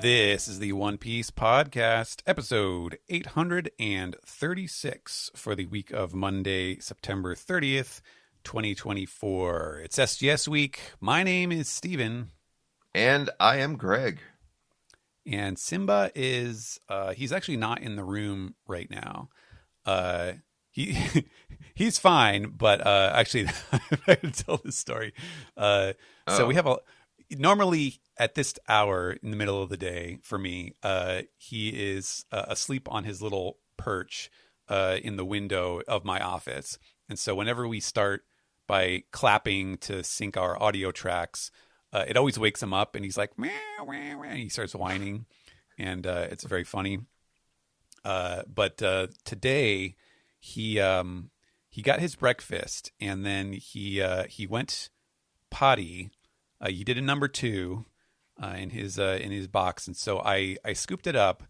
This is the One Piece Podcast, episode 836 for the week of Monday, September 30th, 2024. It's SGS week. My name is Steven. And I am Greg. And Simba is, he's actually not in the room right now. He's fine, but actually, I can tell this story. So we have normally at this hour in the middle of the day for me, he is asleep on his little perch in the window of my office. And so whenever we start by clapping to sync our audio tracks, it always wakes him up and he's like, meow, meow, meow, and he starts whining. And it's very funny. But today he got his breakfast and then he went potty. He did a number 2 in his box, and so I scooped it up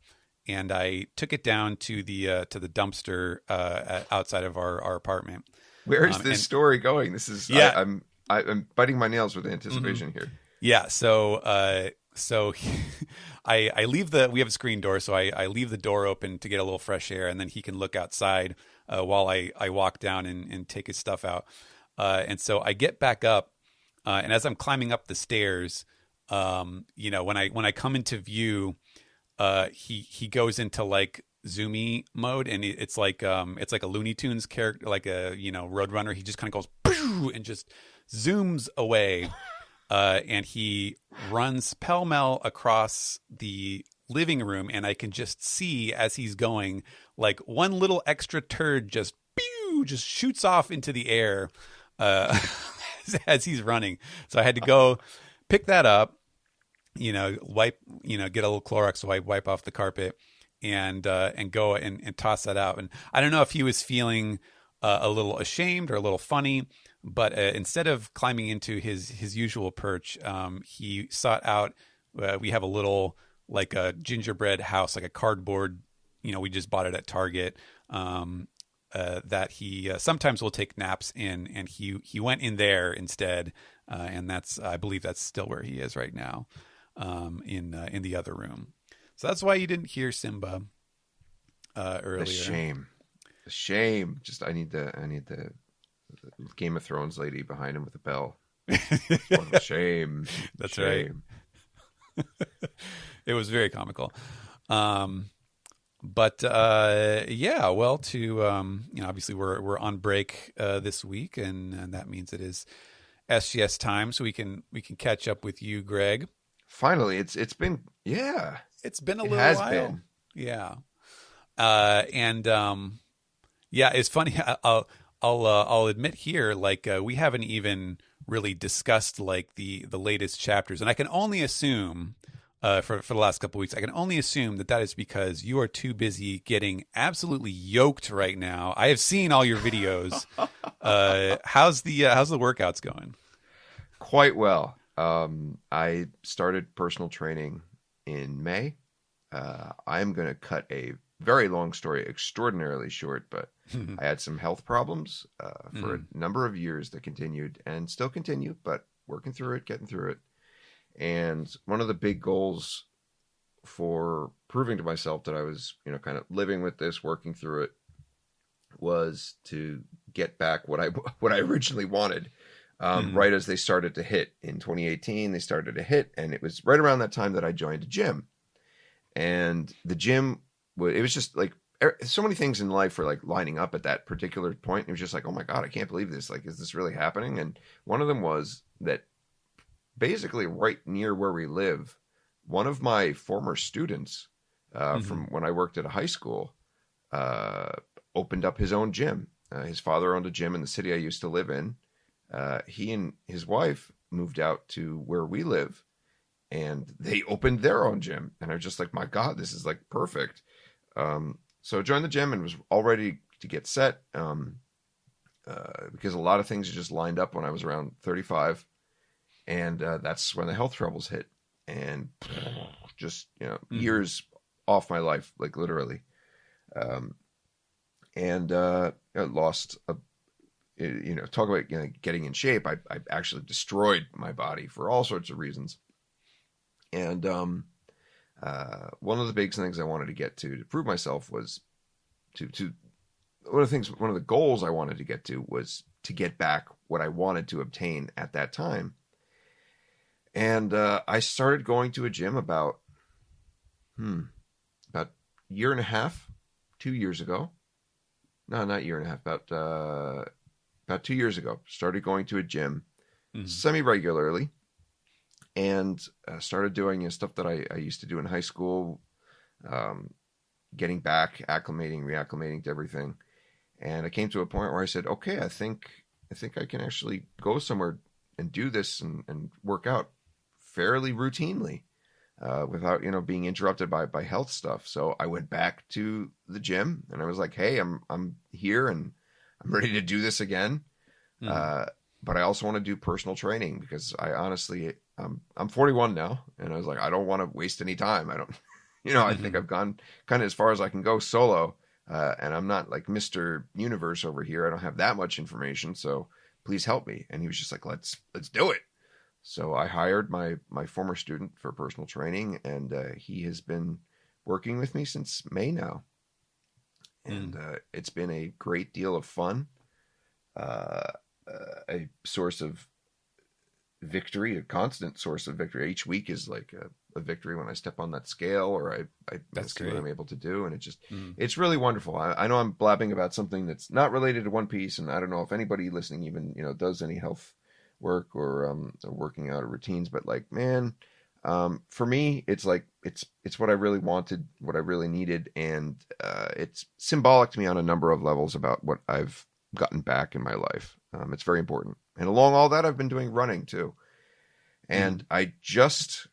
and I took it down to the dumpster outside of our apartment. Where is this story going? This is I'm biting my nails with anticipation here. Yeah, so I leave we have a screen door, so I leave the door open to get a little fresh air, and then he can look outside while I walk down and take his stuff out. And so I get back up. And as I'm climbing up the stairs, when I come into view, he goes into like zoomy mode, and it's like a Looney Tunes character, like a Roadrunner. He just kind of goes and just zooms away, and he runs pell-mell across the living room, and I can just see as he's going, like one little extra turd just shoots off into the air. As he's running. So I had to go pick that up, wipe, get a little Clorox wipe off the carpet and go and toss that out. And I don't know if he was feeling a little ashamed or a little funny, but instead of climbing into his usual perch, he sought out, we have a little, like a gingerbread house, like a cardboard, we just bought it at Target, that he sometimes will take naps in, and he went in there instead, and I believe that's still where he is right now, in the other room. So that's why you didn't hear Simba earlier. A shame. Just I need the Game of Thrones lady behind him with a bell. What a shame. That's shame. Right. It was very comical. But well, obviously we're on break this week, and that means it is SGS time, so we can catch up with you, Greg. Finally, it's been a little while. Yeah, it's funny. I'll admit here, like we haven't even really discussed like the latest chapters, and I can only assume. For the last couple of weeks, I can only assume that is because you are too busy getting absolutely yoked right now. I have seen all your videos. How's the workouts going? Quite well. I started personal training in May. I'm going to cut a very long story extraordinarily short, but I had some health problems for a number of years that continued and still continue, but working through it, getting through it. And one of the big goals for proving to myself that I was, kind of living with this, working through it, was to get back what I originally wanted. Right as they started to hit in 2018, they started to hit, and it was right around that time that I joined a gym. And the gym, it was just like so many things in life were like lining up at that particular point. It was just like, oh my God, I can't believe this. Like, is this really happening? And one of them was that. Basically, right near where we live, one of my former students from when I worked at a high school opened up his own gym. His father owned a gym in the city I used to live in. He and his wife moved out to where we live, and they opened their own gym. And I was just like, my God, this is like perfect. So I joined the gym and was all ready to get set because a lot of things just lined up when I was around 35. And that's when the health troubles hit, and just years off my life, like literally, and I lost talk about getting in shape. I actually destroyed my body for all sorts of reasons, and one of the big things I wanted to get to prove myself was to one of the goals I wanted to get to was to get back what I wanted to obtain at that time. And I started going to a gym about a year and a half, 2 years ago. No, not a year and a half, about 2 years ago. Started going to a gym semi-regularly, and started doing stuff that I used to do in high school, getting back, reacclimating to everything. And I came to a point where I said, okay, I think I can actually go somewhere and do this and work out fairly routinely without, being interrupted by health stuff. So I went back to the gym and I was like, hey, I'm here and I'm ready to do this again. But I also want to do personal training because I honestly, I'm 41 now, and I was like, I don't want to waste any time. I don't, I think I've gone kind of as far as I can go solo. And I'm not like Mr. Universe over here. I don't have that much information. So please help me. And he was just like, let's do it. So I hired my former student for personal training, and he has been working with me since May now. And it's been a great deal of fun, a source of victory, a constant source of victory. Each week is like a victory when I step on that scale, or I see what I'm able to do. And it just, it's really wonderful. I know I'm blabbing about something that's not related to One Piece, and I don't know if anybody listening even, does any health work or working out or routines, but like, man, for me, it's like, it's what I really wanted, what I really needed. And it's symbolic to me on a number of levels about what I've gotten back in my life. It's very important. And along all that, I've been doing running too. And I just,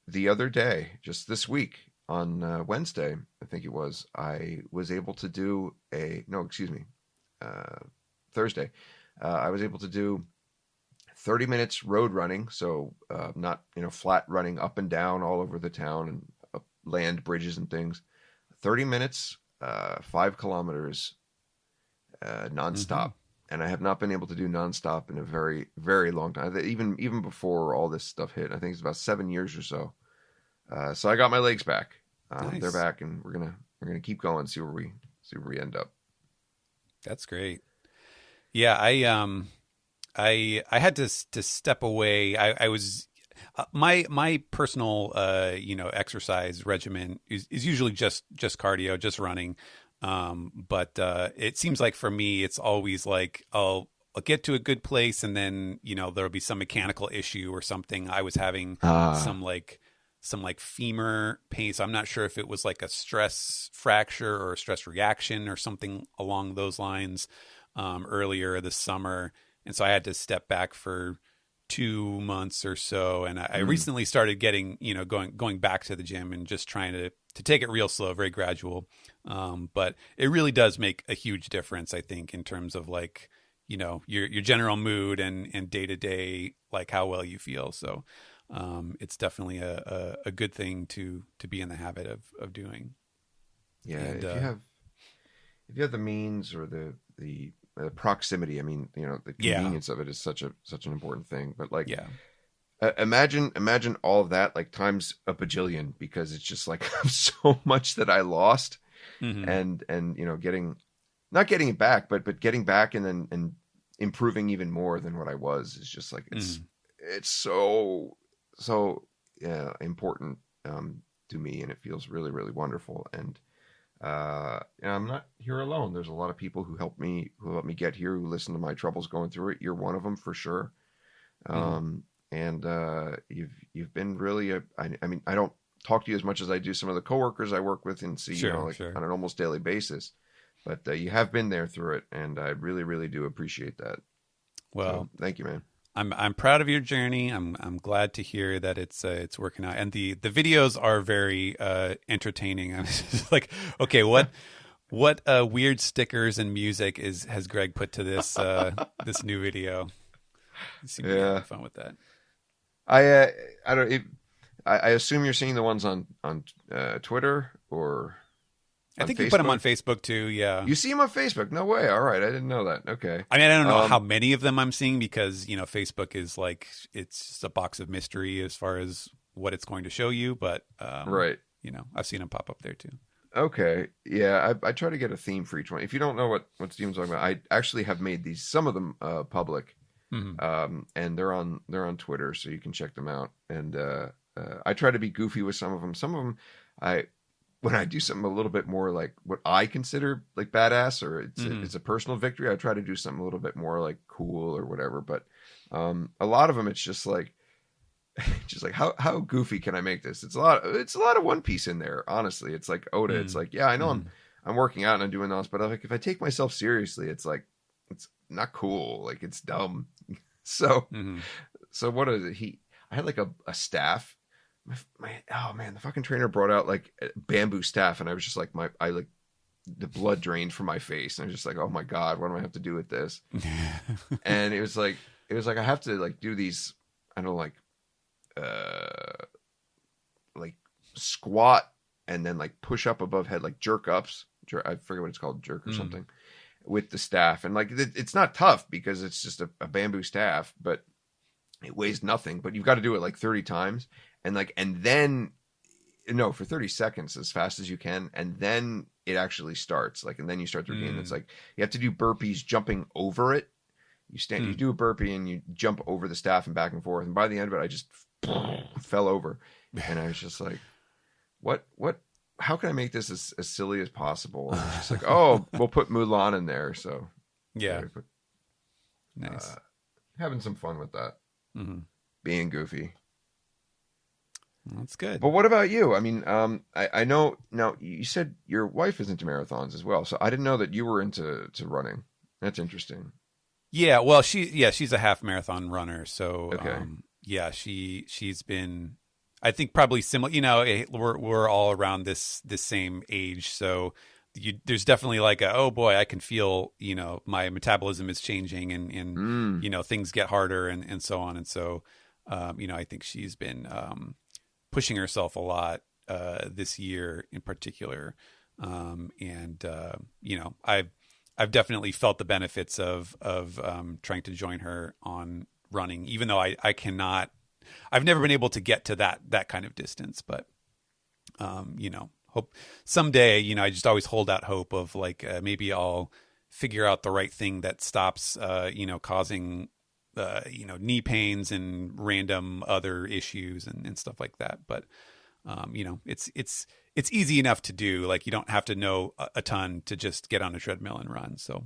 the other day, just this week on Wednesday, I think it was, I was able to do Thursday. I was able to do 30 minutes road running. So not, flat running up and down all over the town and up land bridges and things. 30 minutes, 5 kilometers, nonstop. And I have not been able to do nonstop in a very, very long time. Even before all this stuff hit, I think it's about 7 years or so. So I got my legs back. Nice. They're back, and we're gonna keep going. See where we end up. That's great. Yeah, I had to step away. I was my personal exercise regimen is usually just cardio, just running. But it seems like for me, it's always like I'll get to a good place, and then there'll be some mechanical issue or something. I was having some femur pain, so I'm not sure if it was like a stress fracture or a stress reaction or something along those lines earlier this summer, and so I had to step back for 2 months or so. And I recently started getting going back to the gym and just trying to take it real slow, very gradual. But it really does make a huge difference, I think, in terms of like, your general mood and day to day, like how well you feel. So it's definitely a good thing to be in the habit of doing. Yeah. And, if you have the means or the proximity, I mean, the convenience of it is such an important thing, but like, imagine all of that like times a bajillion, because it's just like so much that I lost, and not getting it back, but getting back and improving even more than what I was is just like, it's so important to me, and it feels really, really wonderful. And I'm not here alone. There's a lot of people who helped me get here, who listen to my troubles going through it. You're one of them for sure. And you've been really I mean, I don't talk to you as much as I do some of the coworkers I work with and see, on an almost daily basis, but you have been there through it, and I really, really do appreciate that. Well, so, thank you, man. I'm proud of your journey. I'm glad to hear that it's working out, and the videos are very entertaining. I'm just like, okay, what weird stickers and music has Greg put to this this new video? You seem to be having fun with that. I don't. I assume you're seeing the ones on Twitter or. I think you put them on Facebook too. Yeah, you see them on Facebook. No way. All right, I didn't know that. Okay. I mean, I don't know how many of them I'm seeing, because Facebook is like, it's just a box of mystery as far as what it's going to show you, but Right. I've seen them pop up there too. Okay. Yeah, I try to get a theme for each one. If you don't know what Steven's talking about, I actually have made some of them public. And they're on Twitter, so you can check them out. And I try to be goofy with some of them. Some of them, when I do something a little bit more like what I consider like badass, or it's a personal victory, I try to do something a little bit more like cool or whatever. But a lot of them, it's just like how goofy can I make this? It's a lot of One Piece in there. Honestly, it's like Oda. It's like, yeah, I know I'm working out and I'm doing this, but like if I take myself seriously, it's like it's not cool. Like it's dumb. So what is it? I had like a staff. Oh man, the fucking trainer brought out like a bamboo staff, and I was just like the blood drained from my face, and I was just like, oh my god, what do I have to do with this? And it was like I have to like do these, I don't know, like squat and then like push up above head, like jerk ups. I forget what it's called, jerk or something, with the staff. And like it's not tough because it's just a bamboo staff, but it weighs nothing. But you've got to do it like 30 times, and then for 30 seconds as fast as you can, and then it actually starts. Like, and then you start the routine. It's like you have to do burpees jumping over it. You do a burpee and you jump over the staff and back and forth. And by the end of it, I just fell over, and I was just like, what? How can I make this as silly as possible? And it's just like, oh, we'll put Mulan in there. So yeah, nice. Having some fun with that, being goofy. That's good. But what about you? I mean, I know now you said your wife is into marathons as well, so I didn't know that you were into running. That's interesting. Yeah, well, she's a half marathon runner, so okay. she's been, I think, probably similar. We're all around this same age, so there's definitely like oh boy, I can feel my metabolism is changing, and things get harder and so on, and so I think she's been pushing herself a lot this year in particular, and I've definitely felt the benefits of trying to join her on running, even though I cannot. I've never been able to get to that kind of distance, but hope someday. I just always hold out hope of like maybe I'll figure out the right thing that stops causing knee pains and random other issues and stuff like that. But it's easy enough to do. Like, you don't have to know a ton to just get on a treadmill and run. So,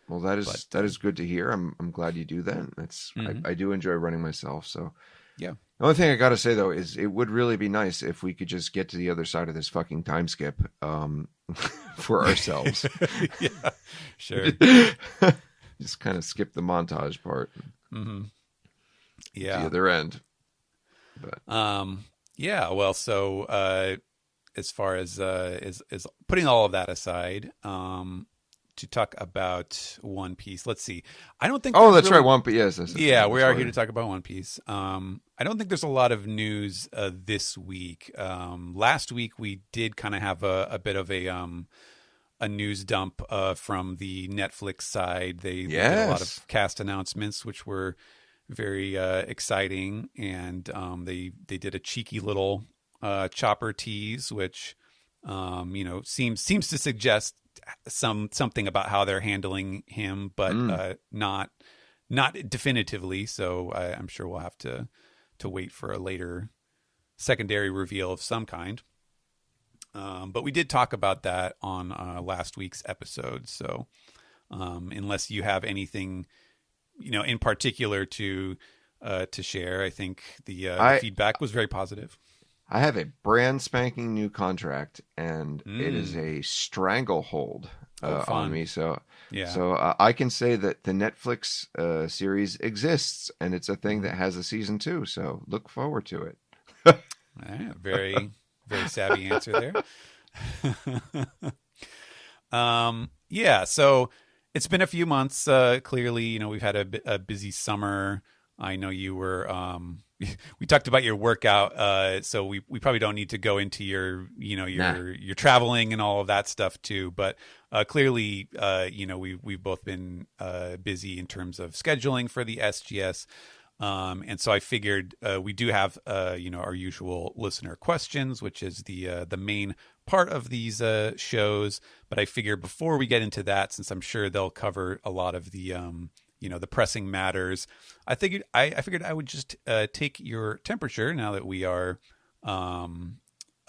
well, that is good to hear. I'm glad you do that. That's I do enjoy running myself. So yeah. The only thing I got to say though is it would really be nice if we could just get to the other side of this fucking time skip for ourselves. Yeah, sure. Just kind of skip the montage part. Yeah. The other end. But yeah, well, so as far as putting all of that aside, to talk about One Piece, let's see. I don't think. Oh, that's right, One Piece. Yes, yeah, we are here to talk about One Piece. I don't think there's a lot of news this week. Last week we did kind of have a bit of a news dump from the Netflix side. They did a lot of cast announcements, which were very exciting, and they did a cheeky little Chopper tease, which seems to suggest something about how they're handling him, but not definitively. So I'm sure we'll have to wait for a later secondary reveal of some kind. But we did talk about that on last week's episode. So unless you have anything in particular to share, I think the feedback was very positive. I have a brand spanking new contract, and it is a stranglehold on me. So, yeah. So I can say that the Netflix series exists, and it's a thing that has a season 2. So look forward to it. Yeah, very, very savvy answer there. Yeah. So it's been a few months. Clearly, we've had a busy summer. I know you were. We talked about your workout, so we probably don't need to go into your traveling and all of that stuff too. But clearly, we've both been busy in terms of scheduling for the SGS. And so I figured we do have our usual listener questions, which is the main part of these shows. But I figured before we get into that, since I'm sure they'll cover a lot of the the pressing matters, I figured I would just take your temperature now that we are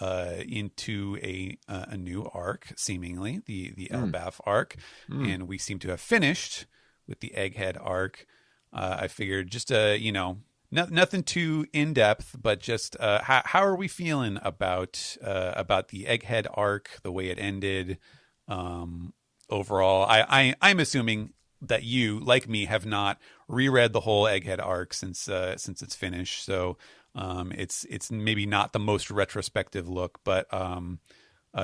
into a new arc, seemingly the Elbaf arc, and we seem to have finished with the Egghead arc. I figured just nothing too in depth, but just how are we feeling about the Egghead arc, the way it ended overall? I'm assuming that you, like me, have not reread the whole Egghead arc since it's finished, so it's maybe not the most retrospective look, but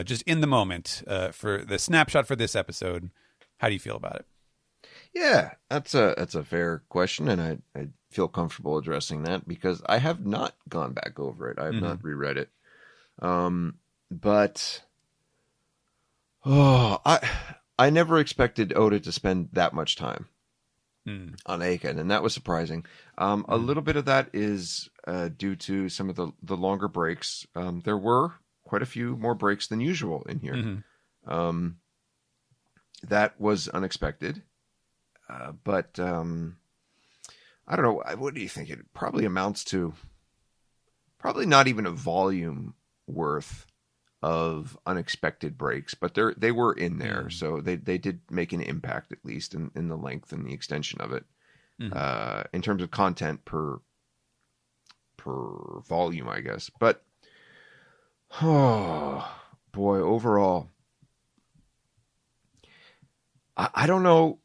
just in the moment for the snapshot for this episode, how do you feel about it? Yeah, that's a fair question, and I feel comfortable addressing that because I have not gone back over it. I have not reread it. But I never expected Oda to spend that much time on Egghead, and that was surprising. A little bit of that is due to some of the longer breaks. There were quite a few more breaks than usual in here. That was unexpected. But I don't know. What do you think? It probably amounts to probably not even a volume worth of unexpected breaks, but they were in there, so they did make an impact, at least in the length and the extension of it, in terms of content per volume, I guess. But oh boy, overall, I don't know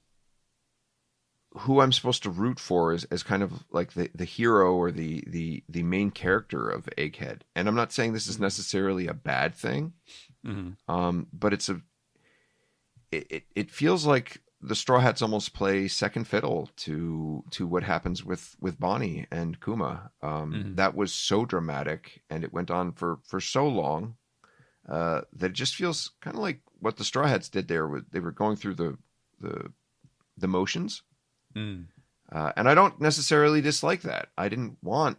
who I'm supposed to root for as kind of like the hero or the main character of Egghead. And I'm not saying this is necessarily a bad thing, but it feels like the Straw Hats almost play second fiddle to what happens with Bonnie and Kuma. That was so dramatic, and it went on for so long that it just feels kind of like what the Straw Hats did there. They were going through the motions. And I don't necessarily dislike that. I didn't want,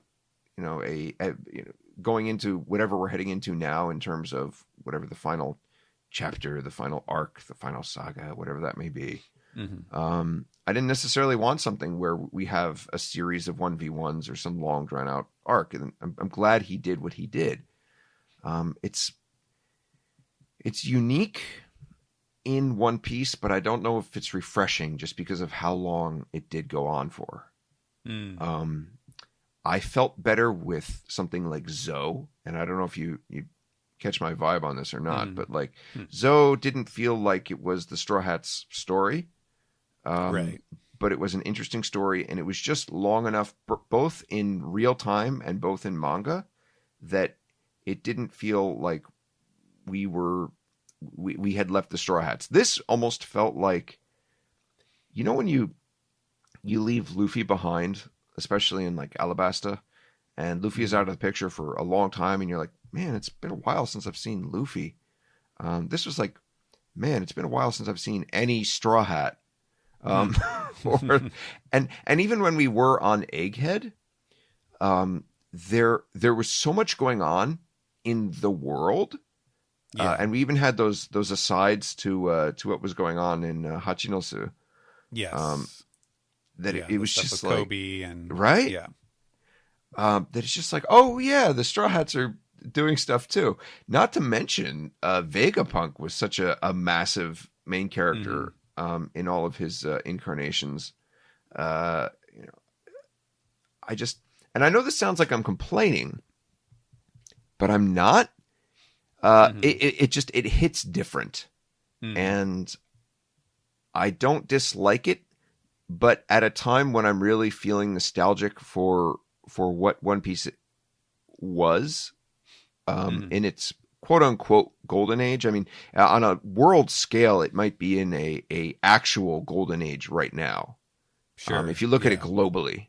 going into whatever we're heading into now in terms of whatever the final chapter, the final arc, the final saga, whatever that may be. I didn't necessarily want something where we have a series of 1v1s or some long drawn out arc. And I'm glad he did what he did. It's unique in One Piece, but I don't know if it's refreshing just because of how long it did go on for. I felt better with something like Zoe, and I don't know if you catch my vibe on this or not, but like Zoe didn't feel like it was the Straw Hats story, right? But it was an interesting story, and it was just long enough, both in real time and both in manga, that it didn't feel like we had left the Straw Hats. This almost felt like, when you leave Luffy behind, especially in like Alabasta, and Luffy is out of the picture for a long time, and you're like, man, it's been a while since I've seen Luffy. This was like, man, it's been a while since I've seen any Straw Hat. And even when we were on Egghead, there was so much going on in the world. And we even had those asides to what was going on in Hachinosu. Yes. It was just like Kobe and right. Yeah. That it's just like, oh yeah, the Straw Hats are doing stuff too. Not to mention, Vegapunk was such a massive main character in all of his incarnations. I know this sounds like I'm complaining, but I'm not. It hits different, and I don't dislike it, but at a time when I'm really feeling nostalgic for what One Piece was, in its quote unquote golden age. I mean, on a world scale, it might be in a actual golden age right now. Sure. If you look at it globally.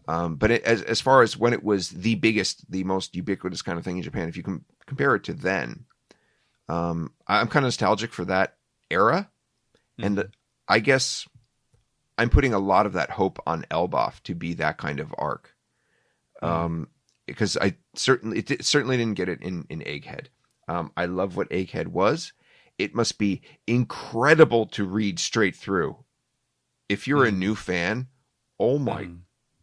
But as far as when it was the biggest, the most ubiquitous kind of thing in Japan, if you can compare it to then, I'm kind of nostalgic for that era. And I guess I'm putting a lot of that hope on Elbaf to be that kind of arc. Because I certainly didn't get it in Egghead. I love what Egghead was. It must be incredible to read straight through. If you're a new fan, oh my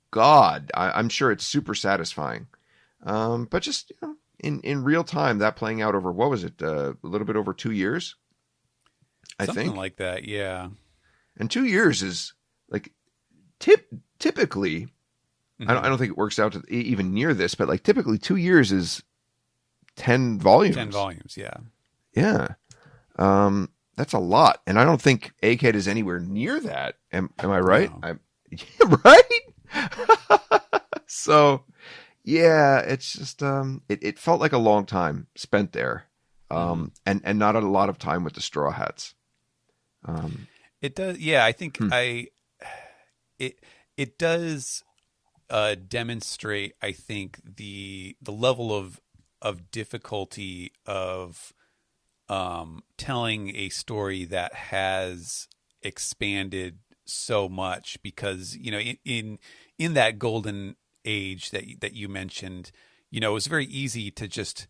God, I'm sure it's super satisfying. But just in real time, that playing out over, what was it, a little bit over 2 years? I Something think like that, yeah. And 2 years is like typically. I don't think it works out to even near this, but like typically 2 years is 10 volumes. 10 volumes, yeah. Yeah. That's a lot. And I don't think Egghead is anywhere near that. Am I right? No. Right? So, yeah, it's just, it felt like a long time spent there. And not a lot of time with the Straw Hats. It does. Yeah, I think it does demonstrate, I think, the level of difficulty of telling a story that has expanded so much, because in that golden age that you mentioned, it was very easy to just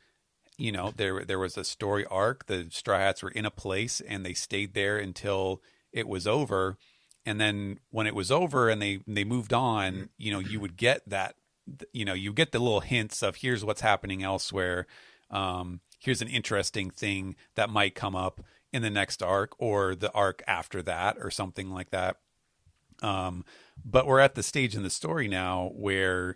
there was a story arc, the Straw Hats were in a place and they stayed there until it was over. And then when it was over and they moved on, you would get that, you get the little hints of, here's what's happening elsewhere. Here's an interesting thing that might come up in the next arc or the arc after that or something like that. But we're at the stage in the story now where,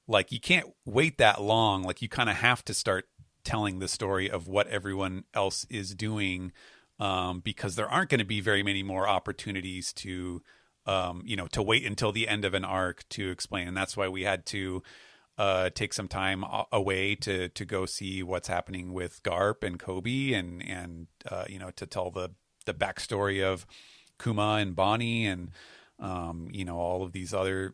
like, you can't wait that long. Like, you kind of have to start telling the story of what everyone else is doing, because there aren't going to be very many more opportunities to wait until the end of an arc to explain. And that's why we had to take some time away to go see what's happening with Garp and Kobe and to tell the backstory of Kuma and Bonnie and all of these other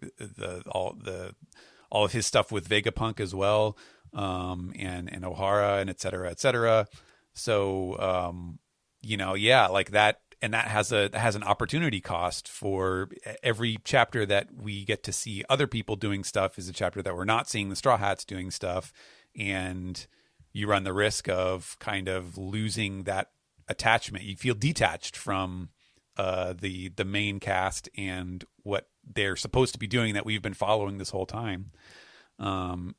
all of his stuff with Vegapunk as well, and O'Hara and et cetera, et cetera. So like that, and that has an opportunity cost. For every chapter that we get to see other people doing stuff is a chapter that we're not seeing the Straw Hats doing stuff, and you run the risk of kind of losing that attachment. You feel detached from the main cast and what they're supposed to be doing that we've been following this whole time.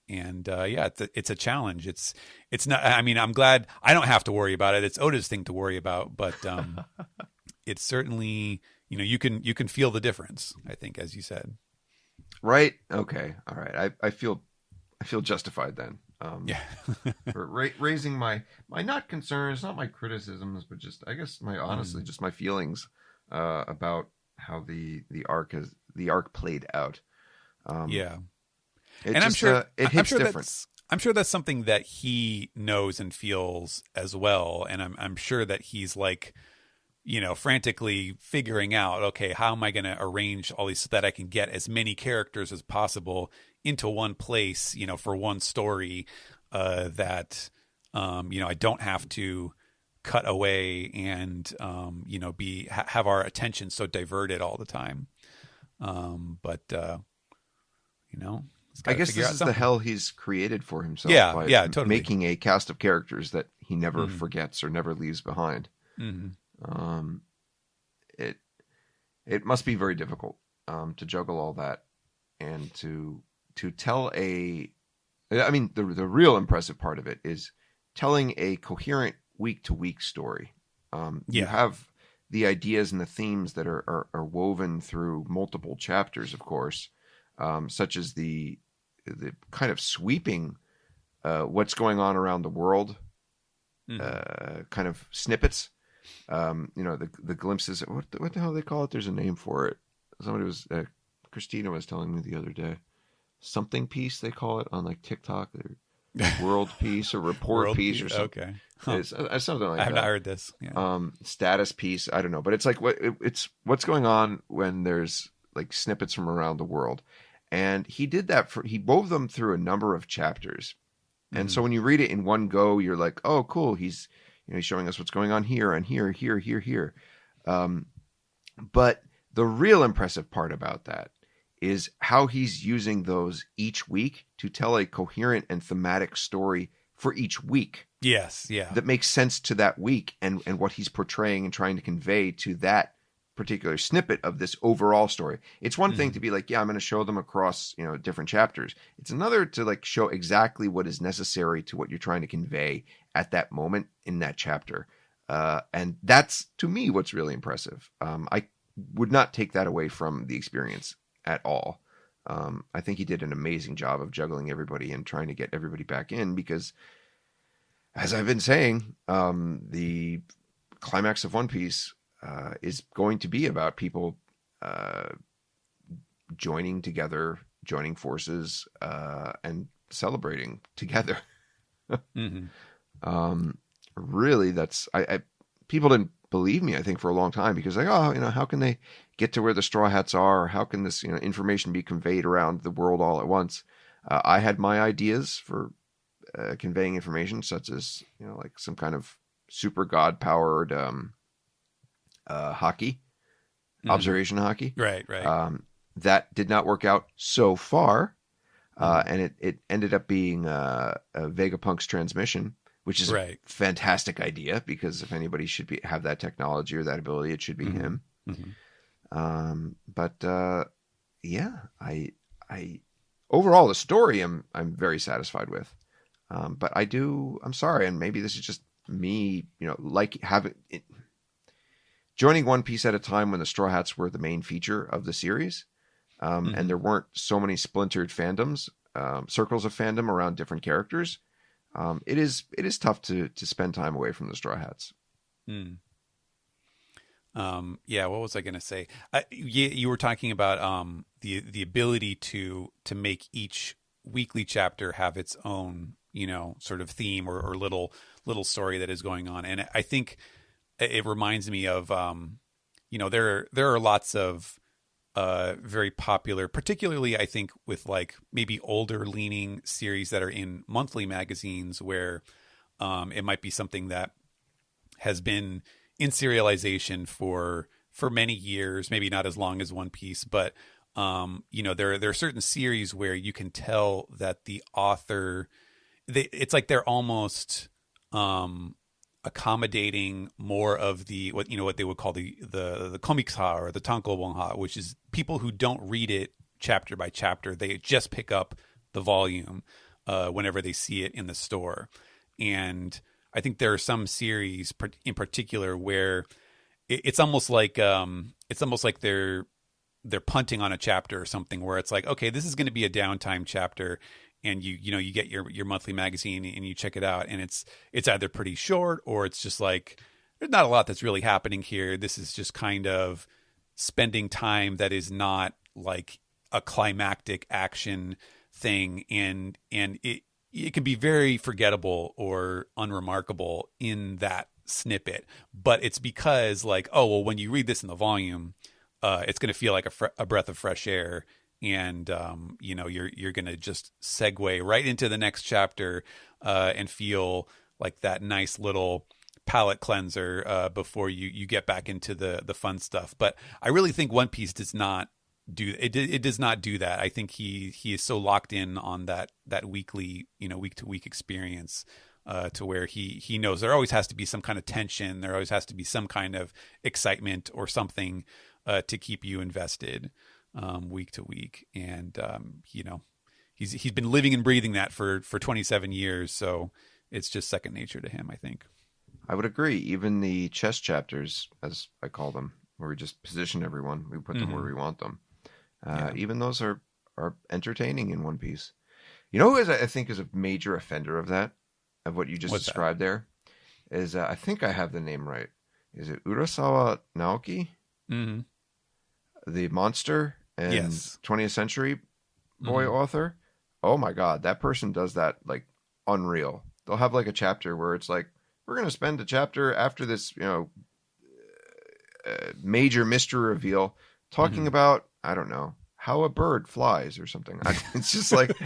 It's a challenge. It's not, I mean, I'm glad I don't have to worry about it. It's Oda's thing to worry about, but it's certainly, you can feel the difference, I think, as you said. Right. Okay. All right. I feel justified then. For raising my not concerns, not my criticisms, but just, I guess, honestly, just my feelings about how the arc played out. And I'm sure it hits different. I'm sure that's something that he knows and feels as well. And I'm sure that he's like, frantically figuring out, okay, how am I going to arrange all these so that I can get as many characters as possible into one place, for one story, that, I don't have to cut away and, have our attention so diverted all the time. I guess this is the hell he's created for himself. Yeah, totally. Making a cast of characters that he never forgets or never leaves behind. It must be very difficult to juggle all that and to tell the real impressive part of it is telling a coherent week-to-week story. You have the ideas and the themes that are woven through multiple chapters, of course, such as the kind of sweeping what's going on around the world, kind of snippets. The glimpses. What the hell do they call it? There's a name for it. Christina was telling me the other day. Something piece they call it on like TikTok, or world piece or report piece or something. Okay, it's something like that. I have not heard this. Yeah. Status piece. I don't know, but it's like it's what's going on when there's like snippets from around the world, and he did that he wove them through a number of chapters, and so when you read it in one go, you're like, oh, cool. He's showing us what's going on here and here. But the real impressive part about that is how he's using those each week to tell a coherent and thematic story for each week. Yes, yeah. That makes sense to that week and what he's portraying and trying to convey to that particular snippet of this overall story. It's one thing to be like, yeah, I'm going to show them across, different chapters. It's another to like show exactly what is necessary to what you're trying to convey at that moment in that chapter. And that's, to me, what's really impressive. I would not take that away from the experience at all. I think he did an amazing job of juggling everybody and trying to get everybody back in because, as I've been saying, the climax of One Piece is going to be about people joining together, joining forces, and celebrating together. Really, that's people didn't believe me, I think, for a long time because like, how can they get to where the Straw Hats are? How can this information be conveyed around the world all at once? I had my ideas for conveying information, such as like some kind of super god powered hockey, observation hockey. Right. That did not work out so far, and it ended up being a Vegapunk's transmission, which is a fantastic idea because if anybody should have that technology or that ability, it should be him. But I overall the story I'm very satisfied with. But I'm sorry, and maybe this is just me, like having it, joining One Piece at a time when the Straw Hats were the main feature of the series, and there weren't so many splintered fandoms, circles of fandom around different characters. It is tough to spend time away from the Straw Hats. Yeah, what was I going to say? You were talking about the ability to make each weekly chapter have its own, sort of theme or little story that is going on, and I think it reminds me of, there are lots of very popular, particularly I think with like maybe older leaning series that are in monthly magazines where it might be something that has been in serialization for many years, maybe not as long as One Piece, but there are certain series where you can tell that the author, it's like they're almost accommodating more of the what they would call the komiksha or the tankobonha, which is people who don't read it chapter by chapter. They just pick up the volume whenever they see it in the store. And I think there are some series in particular where it's almost like they're punting on a chapter or something, where it's like, okay, this is going to be a downtime chapter, and you get your monthly magazine and you check it out, and it's either pretty short or it's just like there's not a lot that's really happening here. This is just kind of spending time that is not like a climactic action thing, and it can be very forgettable or unremarkable in that snippet. But it's because like, oh well, when you read this in the volume, it's going to feel like a breath of fresh air. And, you're going to just segue right into the next chapter and feel like that nice little palate cleanser before you get back into the fun stuff. But I really think One Piece does not do it. It does not do that. I think he is so locked in on that weekly, week to week experience to where he knows there always has to be some kind of tension. There always has to be some kind of excitement or something to keep you invested. Week to week, and he's been living and breathing that for 27 years, so it's just second nature to him, I think. I would agree. Even the chess chapters, as I call them, where we just position everyone, we put them where we want them. Even those are entertaining in One Piece. Who I think is a major offender of that, of what you just described there, is I think I have the name right. Is it Urasawa Naoki? Mm-hmm. The monster and 20th century boy author. Oh my God, that person does that like unreal. They'll have like a chapter where it's like, we're going to spend a chapter after this, major mystery reveal talking about, I don't know, how a bird flies or something. It's just like,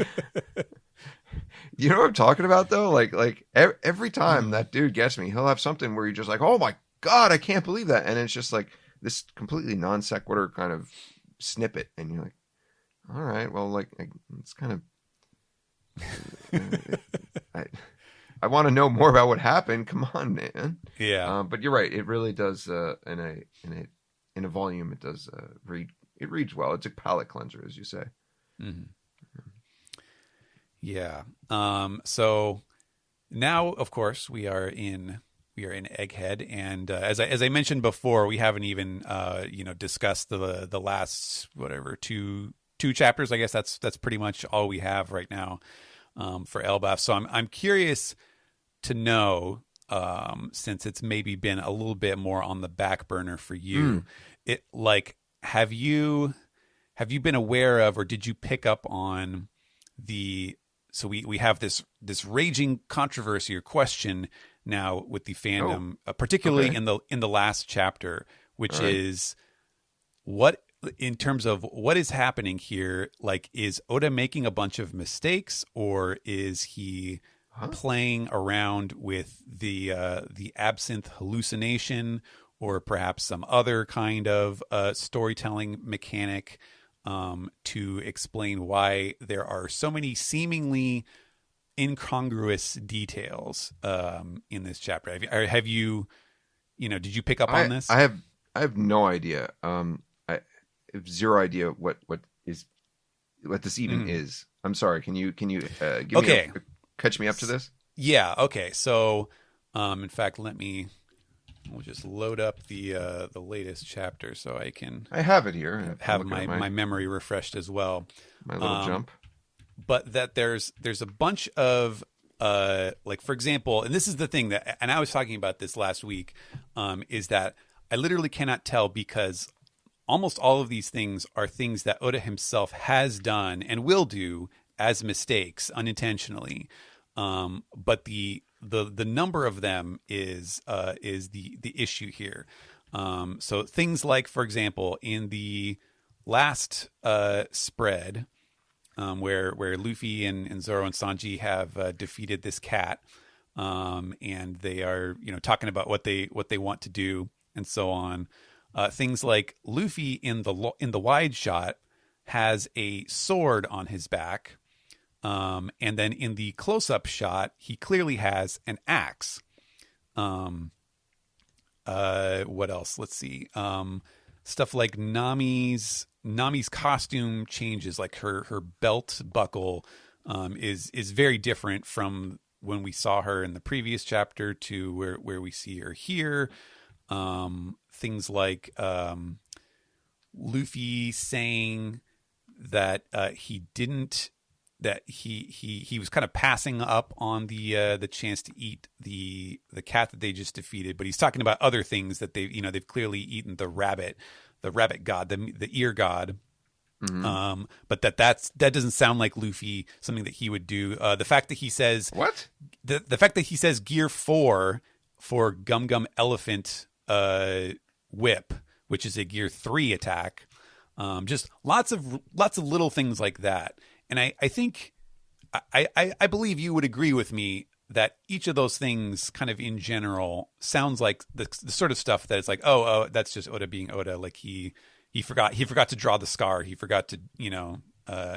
you know what I'm talking about though? Like every time that dude gets me, he'll have something where you're just like, oh my God, I can't believe that. And it's just like, this completely non sequitur kind of snippet, and you're like, all right, well, like it's kind of. I want to know more about what happened. Come on, man. Yeah. But you're right. It really does. In a volume, it does read. It reads well. It's a palate cleanser, as you say. Mm-hmm. Yeah. So now, of course, we are in Egghead, and as I mentioned before, we haven't even discussed the last two chapters. I guess that's pretty much all we have right now for Elbaf. So I'm curious to know, since it's maybe been a little bit more on the back burner for you, have you been aware of, or did you pick up on so we have this raging controversy or question now with the fandom, particularly in the last chapter, which is what, in terms of what is happening here, like, is Oda making a bunch of mistakes, or is he playing around with the absinthe hallucination, or perhaps some other kind of storytelling mechanic to explain why there are so many seemingly incongruous details in this chapter? Have you did you pick up on this? I have no idea. I have zero idea what this even is. I'm sorry. Can you give me catch me up to this? Yeah. Okay. So, in fact, we'll just load up the latest chapter so I have it here. Have my memory refreshed as well. My little jump. But that there's a bunch of like, for example, and this is the thing and I was talking about this last week, is that I literally cannot tell, because almost all of these things are things that Oda himself has done and will do as mistakes unintentionally. But the number of them is the issue here. So things like, for example, in the last spread, where Luffy and Zoro and Sanji have defeated this cat, and they are talking about what they want to do and so on. Things like Luffy in the wide shot has a sword on his back. And then in the close-up shot, he clearly has an axe. What else? Let's see. Stuff like Nami's costume changes, like her belt buckle is very different from when we saw her in the previous chapter to where we see her here. Things like Luffy saying that he was kind of passing up on the chance to eat the cat that they just defeated, but he's talking about other things that they've clearly eaten the rabbit god, the ear god. Mm-hmm. But that doesn't sound like Luffy, something that he would do. The fact that he says what? The fact that he says gear 4 for Gum Gum Elephant whip, which is a gear 3 attack. Just lots of little things like that. And I think I believe you would agree with me that each of those things, kind of in general, sounds like the sort of stuff that it's like, oh, that's just Oda being Oda. Like he forgot to draw the scar. He forgot to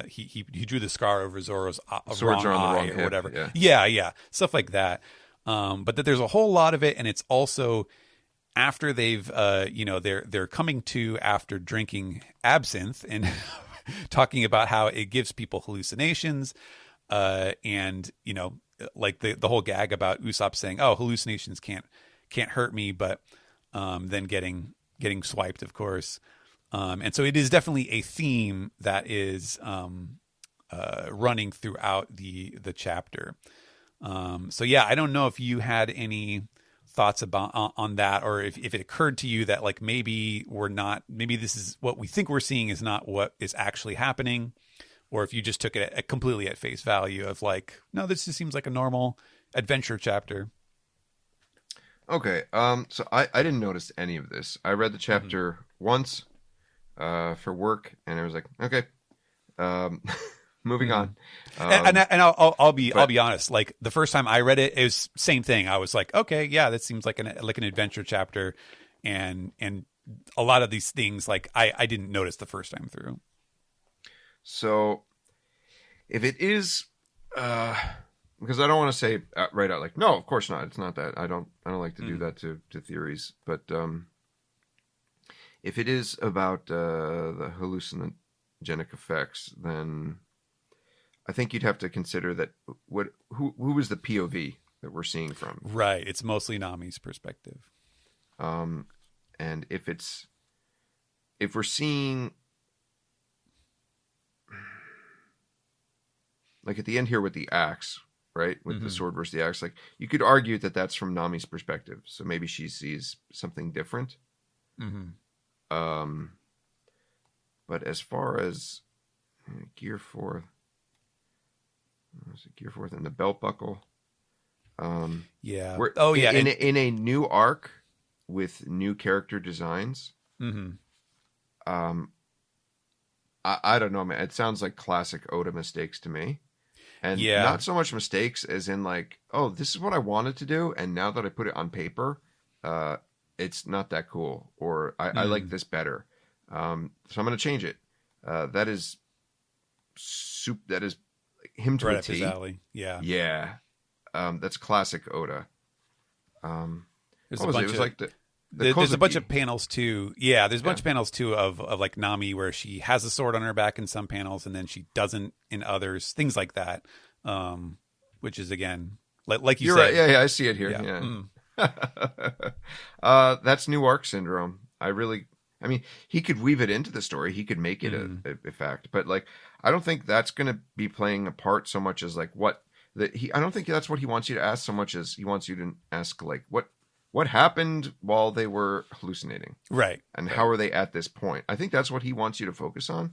he drew the scar over Zoro's swords wrong are on the eye wrong or hip, whatever. Yeah, stuff like that. But that there's a whole lot of it, and it's also after they've they're coming to after drinking absinthe and talking about how it gives people hallucinations, and like the whole gag about Usopp saying, "Oh, hallucinations can't hurt me," but then getting swiped, of course. And so it is definitely a theme that is running throughout the chapter. So yeah, I don't know if you had any thoughts on that, or if it occurred to you that like maybe this is what we think we're seeing is not what is actually happening, or if you just took it completely at face value of like, no, this just seems like a normal adventure chapter. Okay, so I didn't notice any of this. I read the chapter once for work, and I was like, okay, moving on. And I'll be honest. Like the first time I read it, it was same thing. I was like, okay, yeah, that seems like an adventure chapter, and a lot of these things, like I didn't notice the first time through. So if it is, because I don't want to say right out like, no, of course not. It's not that. I don't like to do that to theories. But if it is about the hallucinogenic effects, then I think you'd have to consider that who is the POV that we're seeing from? Right. It's mostly Nami's perspective. And if we're seeing, like at the end here with the axe, right? With the sword versus the axe, like you could argue that that's from Nami's perspective. So maybe she sees something different. But as far as Gear 4, Gear 4 and the belt buckle. Yeah. In a new arc with new character designs. I don't know, man. It sounds like classic Oda mistakes to me. And not so much mistakes as in like, oh, this is what I wanted to do, and now that I put it on paper, it's not that cool, or I like this better. So I'm going to change it. That is him to right a up T. his alley. Yeah. Yeah. That's classic Oda. There's what was it? It was like the there's a bunch of panels too. Yeah, there's a bunch of panels too of like Nami where she has a sword on her back in some panels and then she doesn't in others. Things like that, which is again like you said. Right. Yeah, I see it here. Yeah. That's new arc syndrome. I mean, he could weave it into the story. He could make it a fact, but like, I don't think that's going to be playing a part so much as like I don't think that's what he wants you to ask so much as he wants you to ask like what happened while they were hallucinating, right? And how are they at this point? I think that's what he wants you to focus on,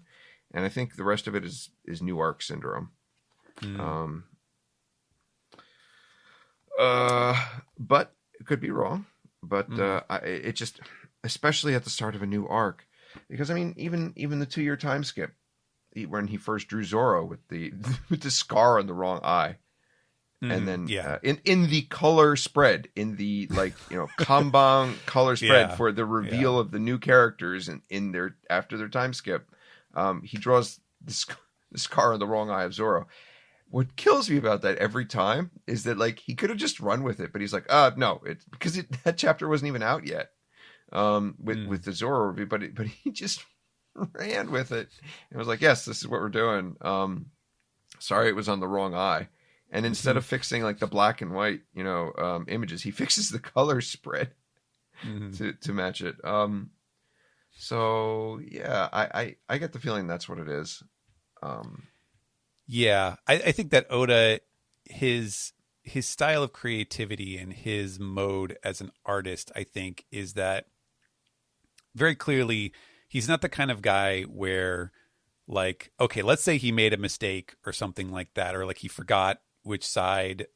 and I think the rest of it is new arc syndrome. But it could be wrong. But it just, especially at the start of a new arc, because I mean, even the 2-year time skip when he first drew Zoro with the with the scar on the wrong eye. And then in the color spread, in the Kanban color spread for the reveal of the new characters in their after their time skip, he draws the scar on the wrong eye of Zoro. What kills me about that every time is that like he could have just run with it, but he's like, no, it's because that chapter wasn't even out yet with the Zoro review, but he just ran with it and was like, yes, this is what we're doing. Sorry, it was on the wrong eye. And instead of fixing like the black and white, images, he fixes the color spread to match it. So yeah, I get the feeling that's what it is. Yeah, I think that Oda, his style of creativity and his mode as an artist, I think, is that very clearly he's not the kind of guy where like, okay, let's say he made a mistake or something like that, or like he forgot which side,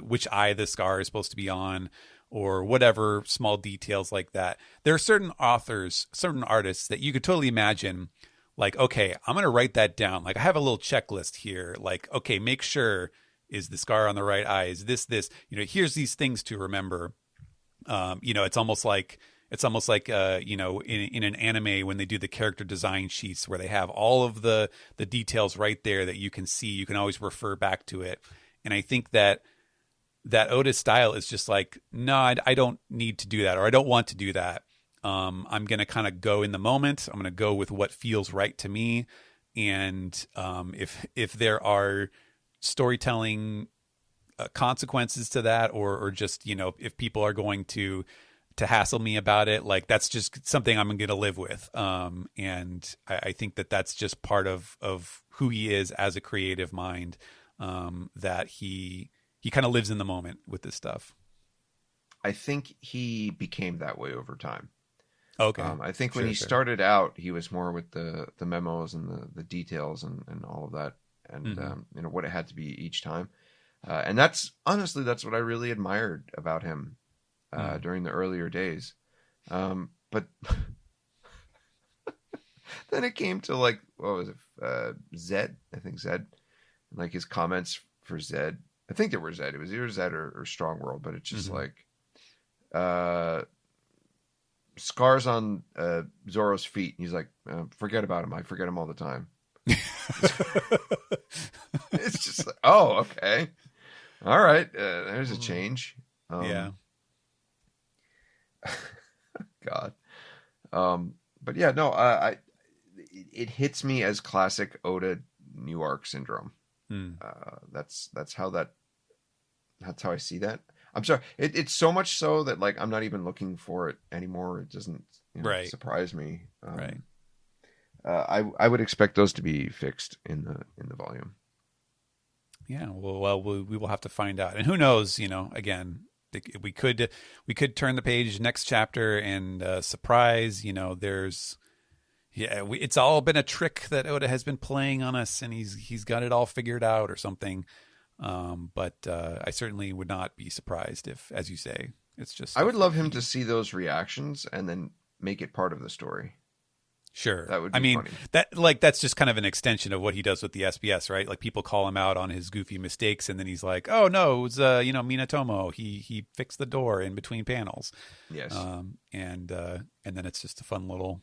which eye the scar is supposed to be on, or whatever small details like that. There are certain authors, certain artists that you could totally imagine like, okay, I'm going to write that down. Like I have a little checklist here. Like, okay, make sure is the scar on the right eye? Is this, here's these things to remember. It's almost like, in an anime when they do the character design sheets where they have all of the details right there that you can see, you can always refer back to it. And I think that Oda's style is just like, no, I don't need to do that, or I don't want to do that. I'm going to kind of go in the moment. I'm going to go with what feels right to me. And if there are storytelling consequences to that, or just, if people are going to hassle me about it, like that's just something I'm going to live with. And I think that that's just part of who he is as a creative mind, that he kind of lives in the moment with this stuff. I think he became that way over time. Okay. I think when he started out, he was more with the memos and the details and all of that, and what it had to be each time. And that's honestly, that's what I really admired about him during the earlier days. But then it came to like, what was it? Zed, I think Zed, like his comments for Zed. I think they were Zed. It was either Zed or Strong World, but it's just like, scars on Zoro's feet. And he's like, forget about him. I forget him all the time. It's just like, oh, okay. All right. There's a change. Yeah. God. But yeah, no, it hits me as classic Oda new arc syndrome. That's how I see that. I'm sorry. It's so much so that like I'm not even looking for it anymore. It doesn't surprise me. Right. I would expect those to be fixed in the volume. Yeah. Well, we will have to find out. And who knows? Again, we could turn the page next chapter and surprise. It's all been a trick that Oda has been playing on us, and he's got it all figured out or something. But I certainly would not be surprised if, as you say, it's just. I would love him to see those reactions and then make it part of the story. Sure. That would be funny. That's just kind of an extension of what he does with the SBS, right? Like people call him out on his goofy mistakes, and then he's like, "Oh no, it was Minatomo. He fixed the door in between panels." Yes. And then it's just a fun little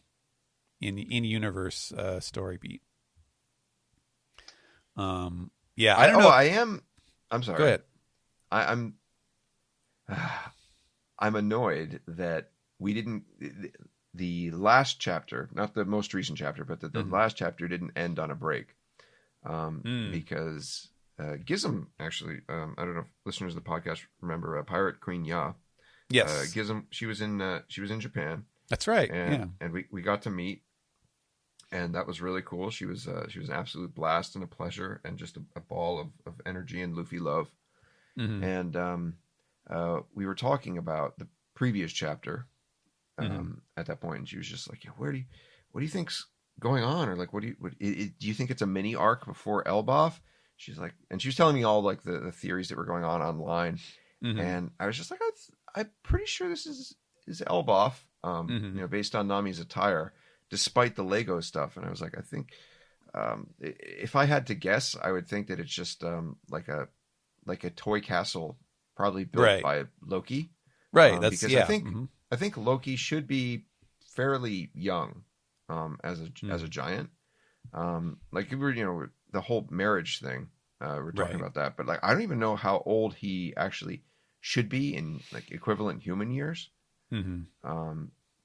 in universe story beat. Yeah, I don't know. I'm sorry. Go ahead. I'm annoyed that we didn't. The last chapter, not the most recent chapter, but the last chapter didn't end on a break, because Gizem actually. I don't know if listeners of the podcast remember Pirate Queen Ya. Yes, Gizem. She was in Japan. That's right. And we got to meet, and that was really cool. She was an absolute blast and a pleasure, and just a ball of energy and Luffy love. And we were talking about the previous chapter. At that point, and she was just like, what do you think's going on? Or like, do you think it's a mini arc before Elbaf? She's like, and she was telling me all like the theories that were going on online. And I was just like, I'm pretty sure this is Elbaf, based on Nami's attire, despite the Lego stuff. And I was like, I think, if I had to guess, I would think that it's just, like a toy castle, probably built by Loki. Right. Because I think Loki should be fairly young, as a giant. Like we were, the whole marriage thing. We're talking about that, but like I don't even know how old he actually should be in like equivalent human years.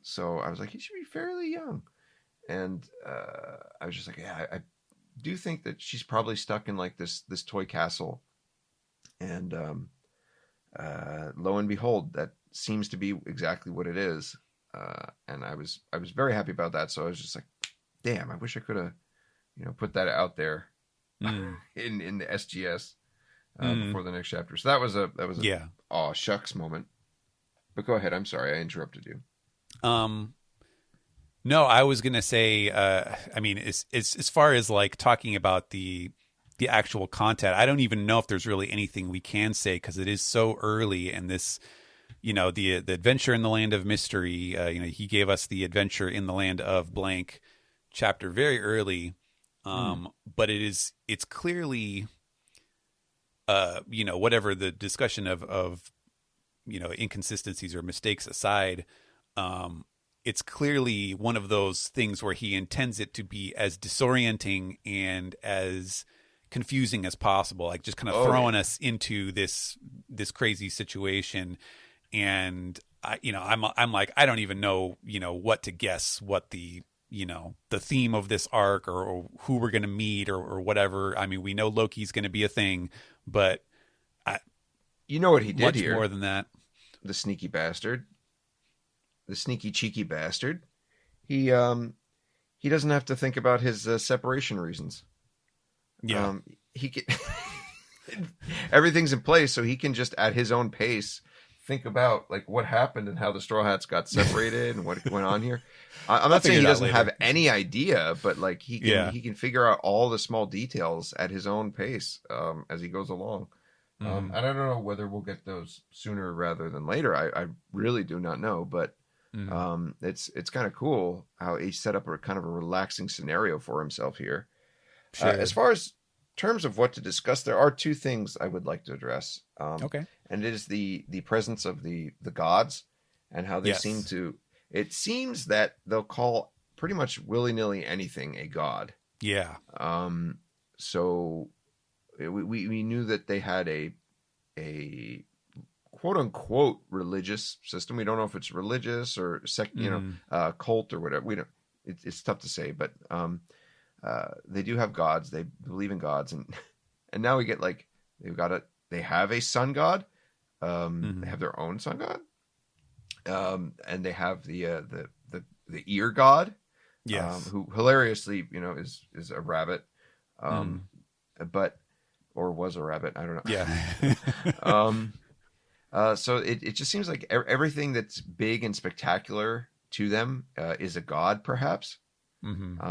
So I was like, he should be fairly young, and I was just like, yeah, I do think that she's probably stuck in like this toy castle, and lo and behold, that seems to be exactly what it is. And I was very happy about that. So I was just like, damn, I wish I could have, put that out there in the SGS before the next chapter. So that was a aw shucks moment. But go ahead. I'm sorry, I interrupted you. No, I was gonna say. I mean, as far as like talking about the actual content, I don't even know if there's really anything we can say because it is so early in this. The adventure in the land of mystery. He gave us the adventure in the land of blank chapter very early, but it's clearly, whatever the discussion of inconsistencies or mistakes aside, it's clearly one of those things where he intends it to be as disorienting and as confusing as possible, like just kind of throwing us into this crazy situation. And I'm like, I don't even know, what to guess, what the theme of this arc or who we're going to meet or whatever. I mean, we know Loki's going to be a thing, but what he did much here? More than that. The sneaky bastard, the sneaky cheeky bastard. He doesn't have to think about his separation reasons. Yeah, he can. Everything's in place, so he can just at his own pace think about like what happened and how the Straw Hats got separated and what went on here. I'm not saying he doesn't have any idea, but like he can figure out all the small details at his own pace as he goes along. And I don't know whether we'll get those sooner rather than later. I really do not know, but it's kind of cool how he set up a kind of a relaxing scenario for himself here. Sure. As far as terms of what to discuss, there are two things I would like to address. Okay. And it is the presence of the gods and how they seem to it seems that they'll call pretty much willy-nilly anything a god. Yeah. So we knew that they had a quote unquote religious system. We don't know if it's religious or cult or whatever. We don't. It's tough to say, but they do have gods. They believe in gods, and now we get like they have a sun god. They have their own sun god, and they have the ear god. Yes. Who hilariously, is a rabbit, but or was a rabbit. I don't know. Yeah. So it just seems like everything that's big and spectacular to them is a god, perhaps.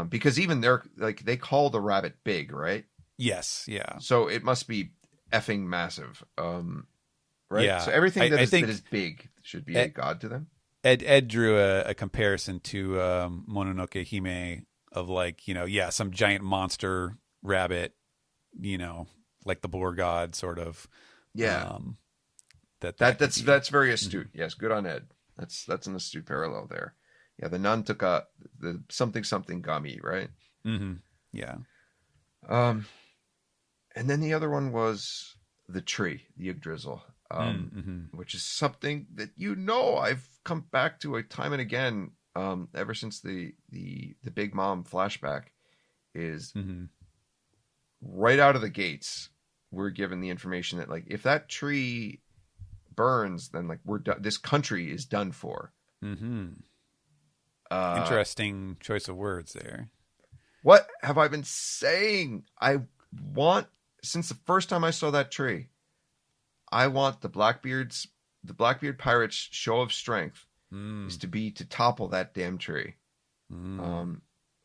Because even they call the rabbit big, right? Yes. Yeah. So it must be effing massive, right? Yeah. So everything that think is big should be a god to them. Ed drew a comparison to Mononoke Hime of some giant monster rabbit, like the boar god sort of. Yeah. That's very astute. Yes, good on Ed. That's an astute parallel there. Yeah, the Nantuka, the something gami, right? Yeah. And then the other one was the tree, the Yggdrasil, which is something that I've come back to a time and again ever since the Big Mom flashback is right out of the gates. We're given the information that if that tree burns, then we're done. This country is done for. Interesting choice of words there. What have I been saying? Since the first time I saw that tree, I want the Blackbeard pirates' show of strength is to topple that damn tree.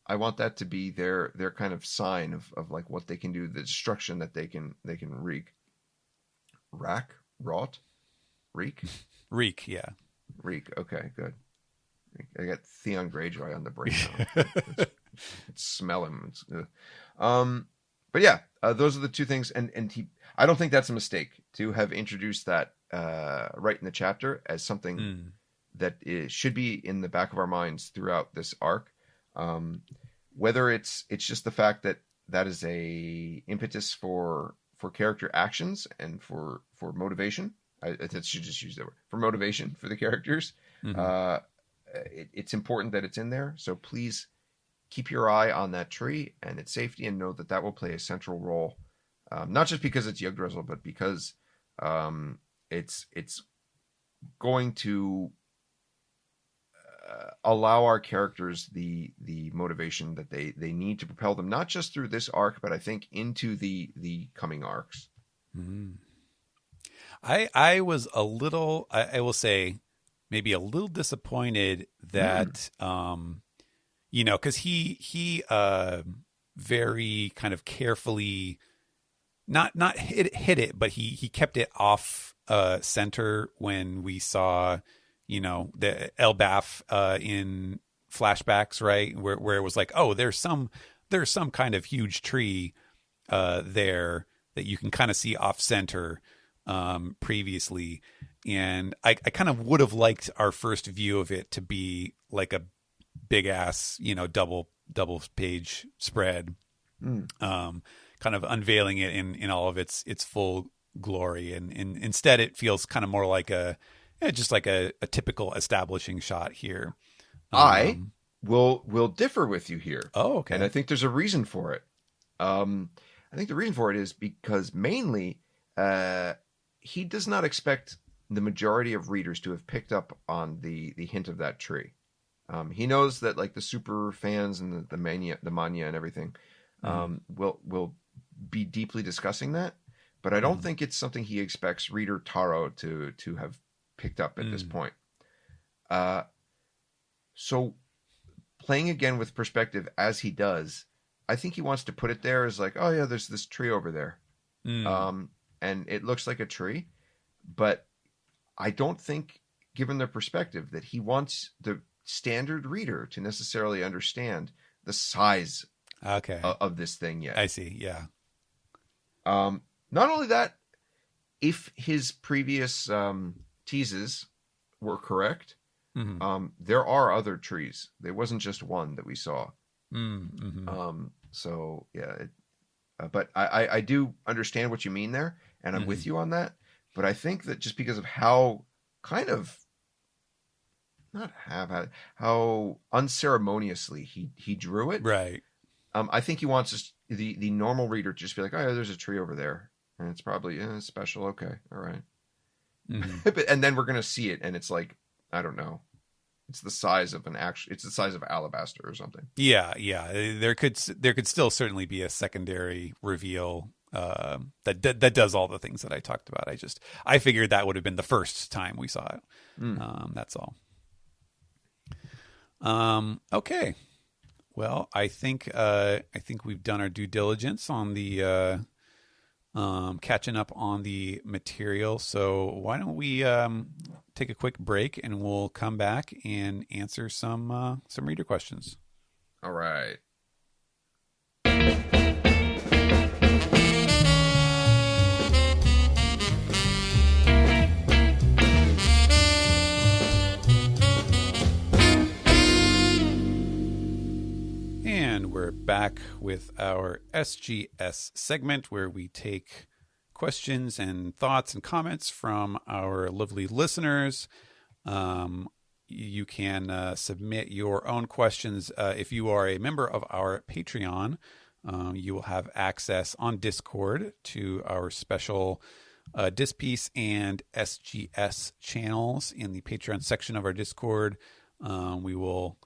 I want that to be their kind of sign of what they can do, the destruction that they can wreak. Reek, yeah. Reek. Okay, good. I got Theon Greyjoy on the brain now. Smell him. But yeah, those are the two things, and I don't think that's a mistake to have introduced that right in the chapter as something that should be in the back of our minds throughout this arc. Whether it's just the fact that is a impetus for character actions and for motivation. I should just use that word for motivation for the characters. It's important that it's in there. So please keep your eye on that tree and its safety, and know that will play a central role, not just because it's Yggdrasil, but because it's going to allow our characters the motivation that they need to propel them, not just through this arc, but I think into the coming arcs. I was a little, I will say, maybe a little disappointed that, because he very kind of carefully, not hit it, but he kept it off center when we saw, the Elbaf in flashbacks, right, where it was like, oh, there's some kind of huge tree there that you can kind of see off center previously. And I kind of would have liked our first view of it to be like a big ass, double page spread, kind of unveiling it in all of its full glory. And instead it feels kind of more like just like a typical establishing shot here. I will differ with you here. Oh, okay. And I think there's a reason for it. I think the reason for it is because mainly he does not expect the majority of readers to have picked up on the hint of that tree. He knows that the super fans and the mania and everything will be deeply discussing that, but I don't think it's something he expects reader Taro to have picked up at this point. So playing again with perspective as he does, I think he wants to put it there as oh yeah, there's this tree over there. And it looks like a tree, but I don't think, given their perspective, that he wants the standard reader to necessarily understand the size of this thing yet. I see, yeah. Not only that, if his previous teases were correct, There are other trees. There wasn't just one that we saw. Mm-hmm. So yeah, but I do understand what you mean there, and I'm with you on that. But I think that just because of how kind of not have how unceremoniously he drew it, Right. I think he wants us, the normal reader to just be like, oh yeah, there's a tree over there, and it's probably special. Okay, all right. And then we're gonna see it, and it's like, I don't know, it's the size of it's the size of alabaster or something. Yeah. There could still certainly be a secondary reveal that does all the things that I talked about. I figured that would have been the first time we saw it. That's all. Okay. Well, I think we've done our due diligence on the catching up on the material. So why don't we take a quick break, and we'll come back and answer some reader questions. All right. And we're back with our SGS segment, where we take questions and thoughts and comments from our lovely listeners. You can submit your own questions. If you are a member of our Patreon, you will have access on Discord to our special Disc Piece and SGS channels in the Patreon section of our Discord. We will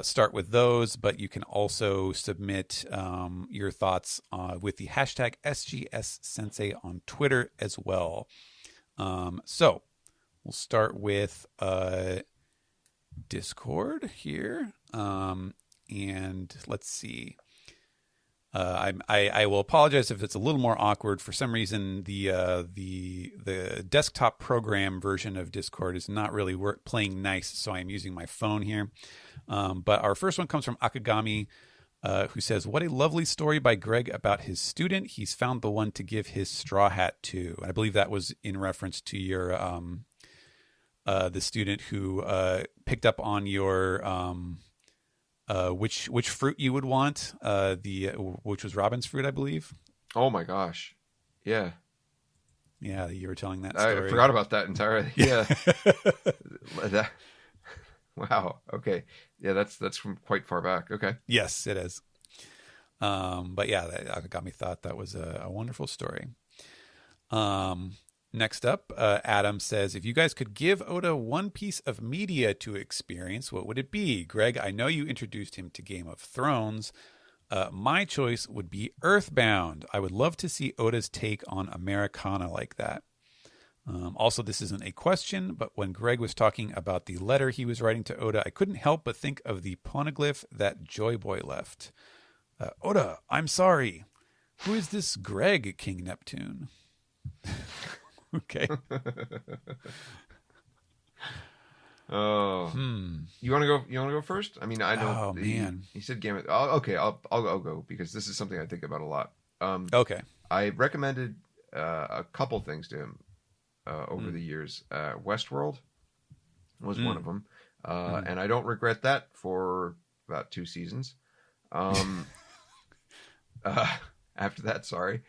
start with those, but you can also submit your thoughts with the hashtag SGS Sensei on Twitter as well. So we'll start with Discord here, and let's see. I will apologize if it's a little more awkward. For some reason, the desktop program version of Discord is not really playing nice, so I'm using my phone here. But our first one comes from Akagami, who says, "What a lovely story by Greg about his student. He's found the one to give his straw hat to." And I believe that was in reference to your the student who picked up on your which fruit you would want, which was robin's fruit, I believe. Oh my gosh, yeah, you were telling that story. I forgot about that entirely. Yeah. Wow. Okay. Yeah, that's from quite far back. Okay. Yes, it is. But yeah, that got me thought that was a wonderful story. Next up, Adam says, if you guys could give Oda one piece of media to experience, what would it be? Greg, I know you introduced him to Game of Thrones. My choice would be Earthbound. I would love to see Oda's take on Americana like that. Also, this isn't a question, but when Greg was talking about the letter he was writing to Oda, I couldn't help but think of the poneglyph that Joy Boy left. Oda, I'm sorry. Who is this Greg, King Neptune? Okay. Oh, you want to go? You want to go first? I mean, I know. Oh man, he said game. Okay, I'll go because this is something I think about a lot. Okay. I recommended a couple things to him over the years. Westworld was one of them, and I don't regret that for about 2 seasons. After that, sorry.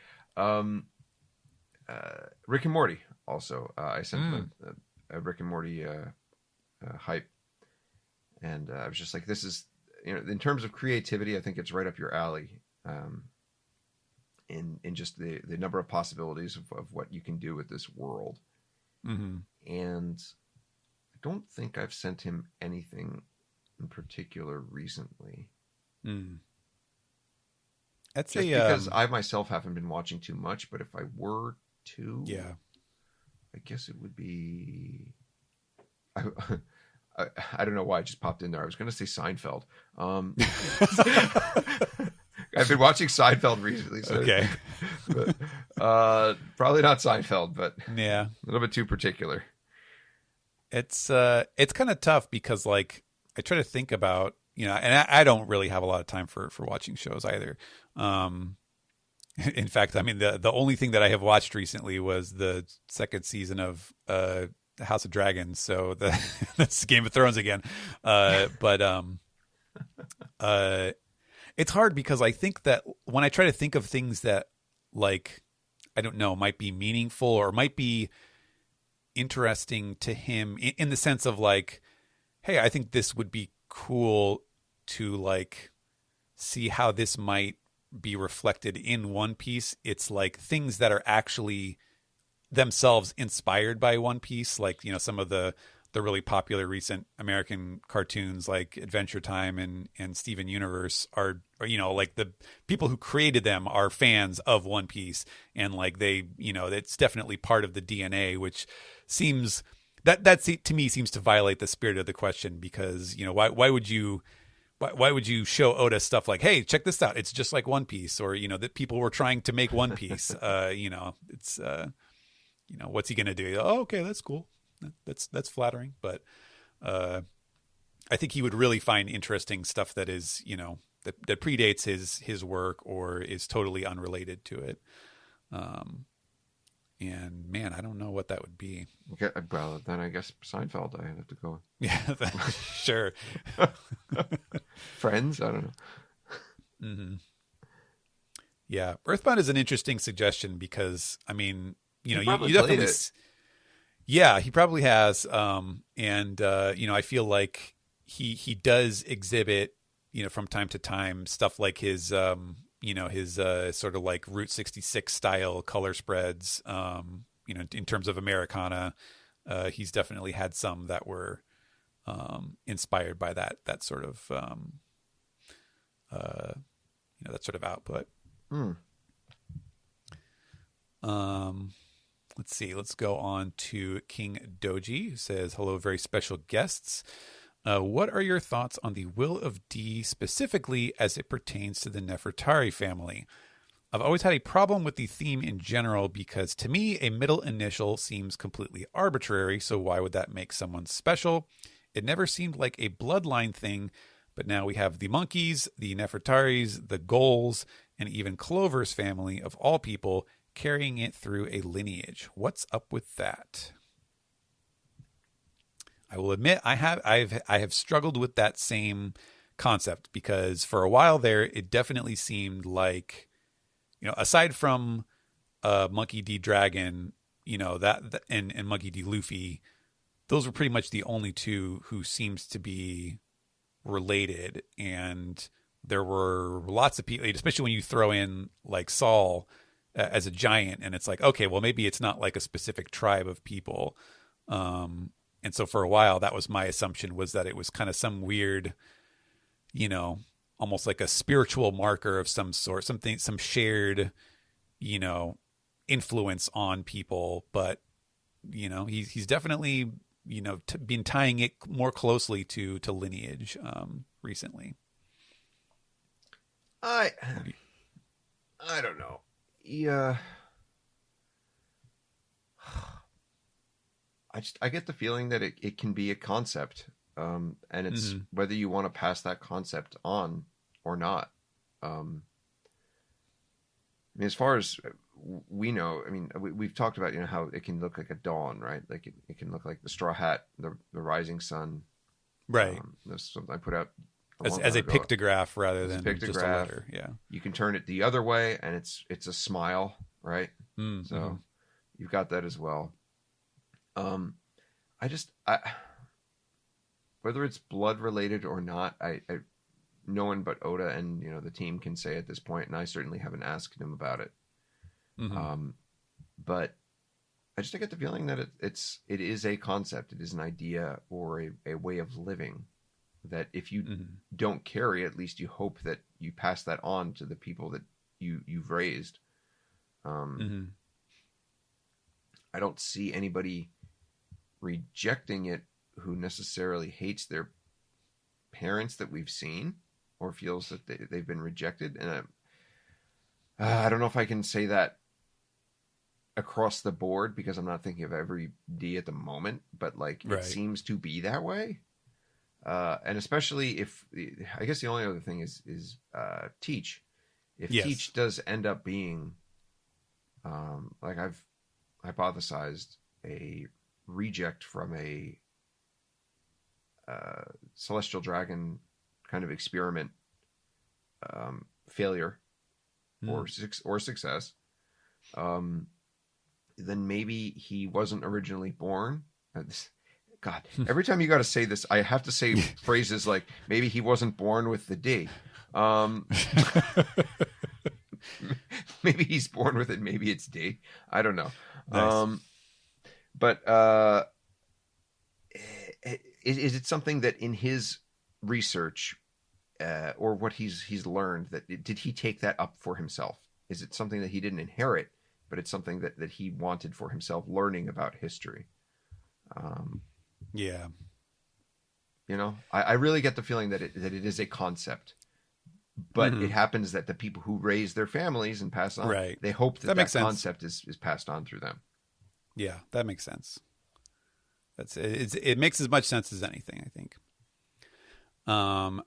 Rick and Morty also. I sent him a Rick and Morty hype, and I was just like, this is, in terms of creativity, I think it's right up your alley. In just the number of possibilities of what you can do with this world. And I don't think I've sent him anything in particular recently. That's just because I myself haven't been watching too much, but if I were to, I guess it would be. I don't know why it just popped in there. I was going to say Seinfeld. I've been watching Seinfeld recently. So okay. But, probably not Seinfeld, but yeah, a little bit too particular. It's kind of tough because like I try to think about, and I don't really have a lot of time for watching shows either. In fact, I mean the only thing that I have watched recently was the second season of House of Dragons, so that's Game of Thrones again. But it's hard because I think that when I try to think of things that, like, I don't know, might be meaningful or might be interesting to him in the sense of like, hey, I think this would be cool to like see how this might be reflected in One Piece. It's like things that are actually themselves inspired by One Piece, like, you know, some of the really popular recent American cartoons like Adventure Time and Steven Universe are, you know, like the people who created them are fans of One Piece, and like they, you know, it's definitely part of the DNA, which seems that to me seems to violate the spirit of the question, because, you know, why would you show Oda stuff like, hey, check this out, it's just like One Piece, or, you know, that people were trying to make One Piece. You know, it's you know, what's he gonna do? Oh, okay, that's cool. That's flattering, but I think he would really find interesting stuff that is, you know, that predates his work or is totally unrelated to it. And man, I don't know what that would be. Okay, well, then I guess Seinfeld. I have to go. Yeah, sure. Friends. I don't know. Mm-hmm. Yeah, Earthbound is an interesting suggestion because, I mean, you know, you definitely. Yeah, he probably has. And you know, I feel like he does exhibit, you know, from time to time stuff like his, you know, his sort of like Route 66 style color spreads. You know, in terms of Americana, he's definitely had some that were inspired by that sort of, you know, that sort of output. Let's see. Let's go on to King Doji, who says, hello, very special guests. What are your thoughts on the Will of D specifically as it pertains to the Nefertari family? I've always had a problem with the theme in general because to me, a middle initial seems completely arbitrary, so why would that make someone special? It never seemed like a bloodline thing, but now we have the monkeys, the Nefertaris, the Goals, and even Clover's family, of all people, carrying it through a lineage. What's up with that? I will admit I have struggled with that same concept, because for a while there it definitely seemed like, you know, aside from Monkey D. Dragon, you know, that and Monkey D. Luffy, those were pretty much the only two who seems to be related, and there were lots of people, especially when you throw in like Saul as a giant, and it's like, okay, well, maybe it's not like a specific tribe of people. And so for a while, that was my assumption, was that it was kind of some weird, you know, almost like a spiritual marker of some sort, some shared, you know, influence on people. But, you know, he's definitely, you know, been tying it more closely to lineage recently. I don't know. Yeah. I get the feeling that it can be a concept, and it's whether you want to pass that concept on or not. I mean, as far as we know, I mean, we've talked about, you know, how it can look like a dawn, right? Like it can look like the straw hat, the rising sun, right? That's something I put out as a pictograph rather than just a letter. Yeah, you can turn it the other way, and it's a smile, right? So you've got that as well. I whether it's blood related or not, I no one but Oda and, you know, the team can say at this point, and I certainly haven't asked him about it. But I get the feeling that it is a concept, it is an idea or a way of living that if you don't carry, at least you hope that you pass that on to the people that you've raised. I don't see anybody rejecting it who necessarily hates their parents that we've seen or feels that they've been rejected. And I don't know if I can say that across the board, because I'm not thinking of every D at the moment, but like it seems to be that way. And especially if, I guess the only other thing is Teach. If Teach does end up being, like I've hypothesized, a reject from a celestial dragon kind of experiment failure or success, then maybe he wasn't originally born. God, every time you got to say this, I have to say phrases like maybe he wasn't born with the D. Maybe he's born with it. Maybe it's D. I don't know. Nice. But is it something that in his research or what he's learned, that did he take that up for himself? Is it something that he didn't inherit, but it's something that he wanted for himself, learning about history? Yeah. You know, I really get the feeling that it is a concept, but it happens that the people who raise their families and pass on, Right. they hope that makes sense. concept is passed on through them. Yeah, that makes sense. It makes as much sense as anything, I think.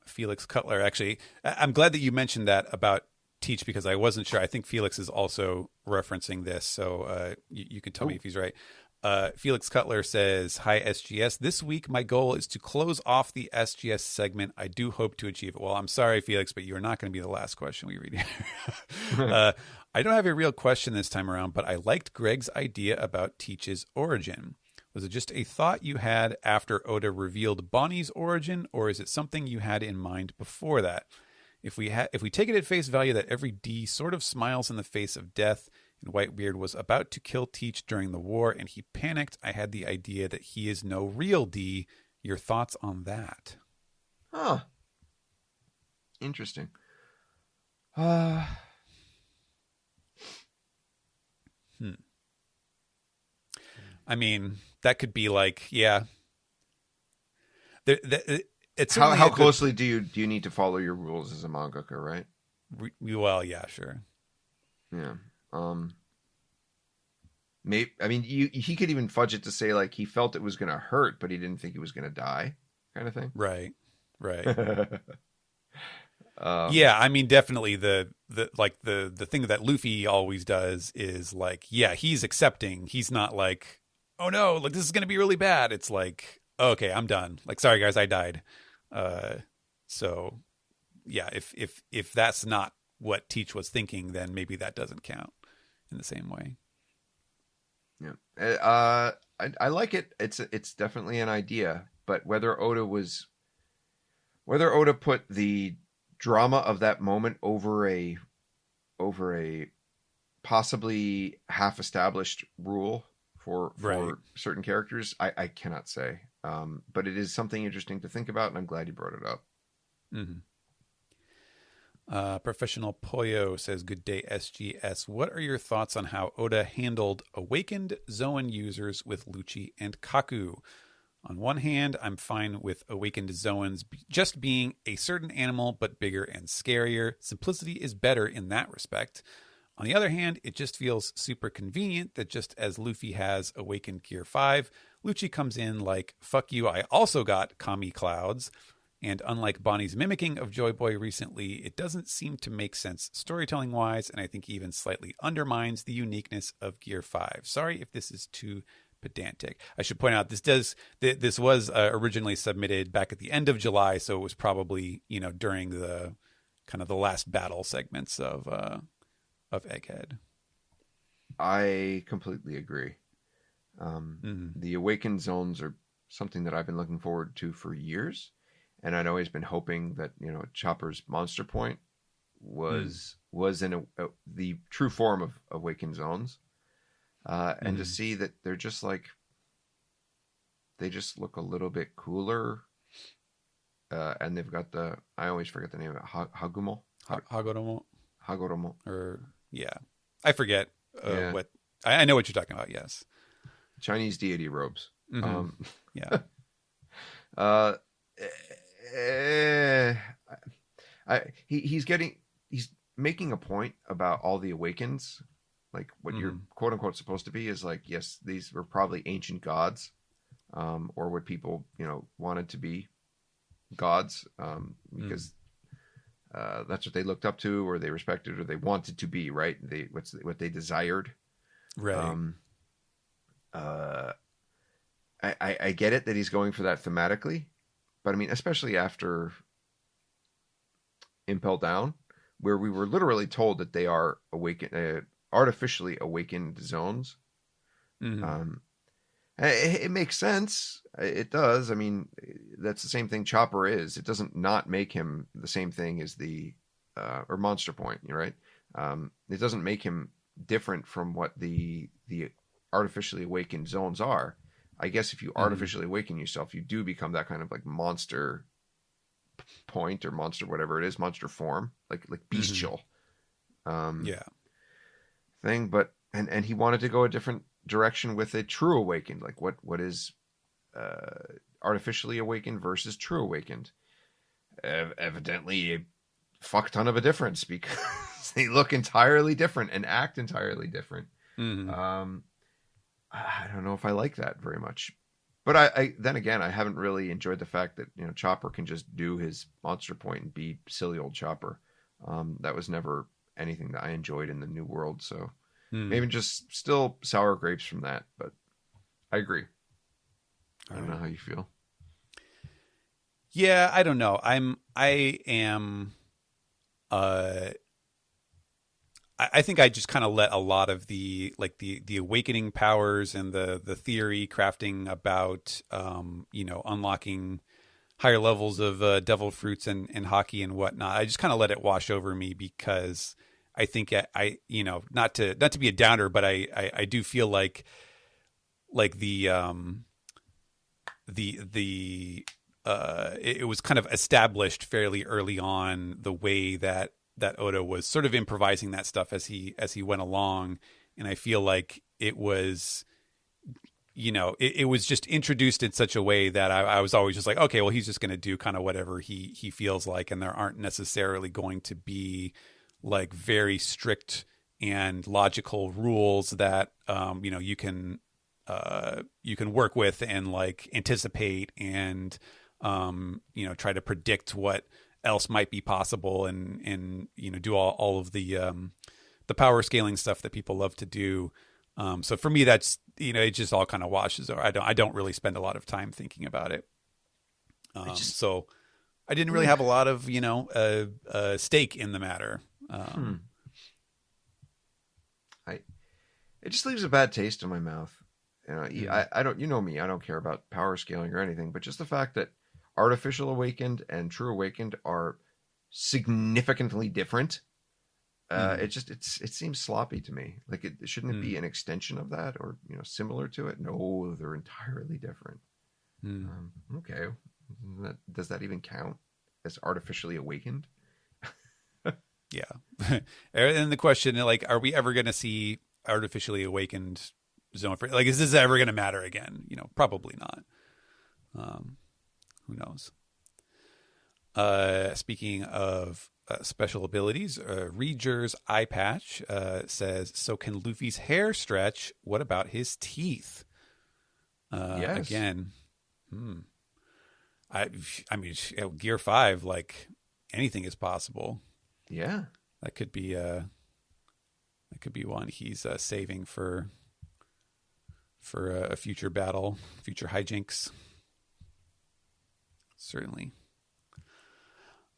Felix Cutler, actually, I'm glad that you mentioned that about Teach, because I wasn't sure. I think Felix is also referencing this, so you can tell me if he's right. Felix Cutler says, "Hi SGS. This week my goal is to close off the SGS segment. I do hope to achieve it." Well, I'm sorry, Felix, but you are not going to be the last question we read here. I don't have a real question this time around, but I liked Greg's idea about Teach's origin. Was it just a thought you had after Oda revealed Bonnie's origin, or is it something you had in mind before that? If we take it at face value that every D sort of smiles in the face of death, and Whitebeard was about to kill Teach during the war and he panicked, I had the idea that he is no real D. Your thoughts on that? Huh. Interesting. I mean, that could be like, yeah. It's how closely do you need to follow your rules as a mangaka, right? Well, yeah, sure. Yeah. Maybe, I mean, he could even fudge it to say like he felt it was going to hurt, but he didn't think he was going to die, kind of thing. Right. Yeah, I mean, definitely the thing that Luffy always does is like, yeah, he's accepting. He's not like, oh no, like this is going to be really bad. It's like, okay, I'm done. Like, sorry guys, I died. So yeah, if that's not what Teach was thinking, then maybe that doesn't count in the same way. Yeah. I like it. It's definitely an idea, but whether Oda put the drama of that moment over a possibly half established rule for Right. certain characters, I cannot say. But it is something interesting to think about, and I'm glad you brought it up. Mm-hmm. Professional Poyo says, "Good day, SGS. What are your thoughts on how Oda handled awakened Zoan users with Lucci and Kaku? On one hand, I'm fine with awakened Zoans just being a certain animal, but bigger and scarier. Simplicity is better in that respect. On the other hand, it just feels super convenient that just as Luffy has awakened Gear 5, Lucci comes in like, fuck you, I also got Kami Clouds. And unlike Bonnie's mimicking of Joy Boy recently, it doesn't seem to make sense storytelling-wise, and I think even slightly undermines the uniqueness of Gear 5. Sorry if this is too pedantic." I should point out this was originally submitted back at the end of July, so it was probably during the kind of the last battle segments of Egghead. I completely agree. The awakened zones are something that I've been looking forward to for years. And I'd always been hoping that, Chopper's Monster Point was in the true form of Awakened Zones. And to see that they're just like, they just look a little bit cooler. And they've got I always forget the name of it, Hagumo? Hagoromo. Or, yeah. I forget what, I know what you're talking about, yes. Chinese deity robes. Yeah. He's making a point about all the awakens, like what you're quote unquote supposed to be is like, yes, these were probably ancient gods, or what people wanted to be gods, because that's what they looked up to, or they respected, or they wanted to be, right? What they desired, right? I get it that he's going for that thematically, but I mean, especially after Impel Down, where we were literally told that they are artificially awakened zones. Hmm. It makes sense. It does. I mean, that's the same thing Chopper is. It doesn't not make him the same thing as the or Monster Point, right? It doesn't make him different from what the artificially awakened zones are. I guess if you Hmm. artificially awaken yourself, you do become that kind of like monster point or monster whatever it is, monster form, like Hmm. bestial um, Yeah. thing. But and he wanted to go a different direction with a true awakened. Like what is artificially awakened versus true awakened? Evidently, a fuck ton of a difference because they look entirely different and act entirely different. Hmm. Um, I don't know if I like that very much. But I then again, I haven't really enjoyed the fact that Chopper can just do his monster point and be silly old Chopper. That was never anything that I enjoyed in the New World. So Hmm. maybe just still sour grapes from that. But I agree. I All don't know right. how you feel. Yeah, I don't know. I am uh I think I just kind of let a lot of the like the awakening powers and the theory crafting about unlocking higher levels of devil fruits and hockey and whatnot. I just kind of let it wash over me because I think not to be a downer, but I do feel like it was kind of established fairly early on the way that Oda was sort of improvising that stuff as he went along, and I feel like it was it was just introduced in such a way that I was always just like, okay, well, he's just going to do kind of whatever he feels like, and there aren't necessarily going to be like very strict and logical rules that you can work with and like anticipate and try to predict what else might be possible and do all of the power scaling stuff that people love to do. So for me, that's it just all kind of washes over. I don't really spend a lot of time thinking about it. I just So I didn't really ugh, have a lot of stake in the matter. hmm. I It just leaves a bad taste in my mouth. Mm, I don't, you know me, I don't care about power scaling or anything, but just the fact that artificial awakened and true awakened are significantly different. mm, It seems sloppy to me. Like shouldn't it mm, be an extension of that or similar to it? No, they're entirely different. mm. Okay, does that even count as artificially awakened? Yeah. And the question, like, are we ever going to see artificially awakened zone for like, is this ever going to matter again? Probably not. Um, who knows? Speaking of special abilities, Reager's eye patch says, "So can Luffy's hair stretch? What about his teeth?" Yes. Again, hmm. I, I mean, Gear 5, like anything is possible. Yeah. That could be one he's saving for a future battle, future hijinks. Certainly.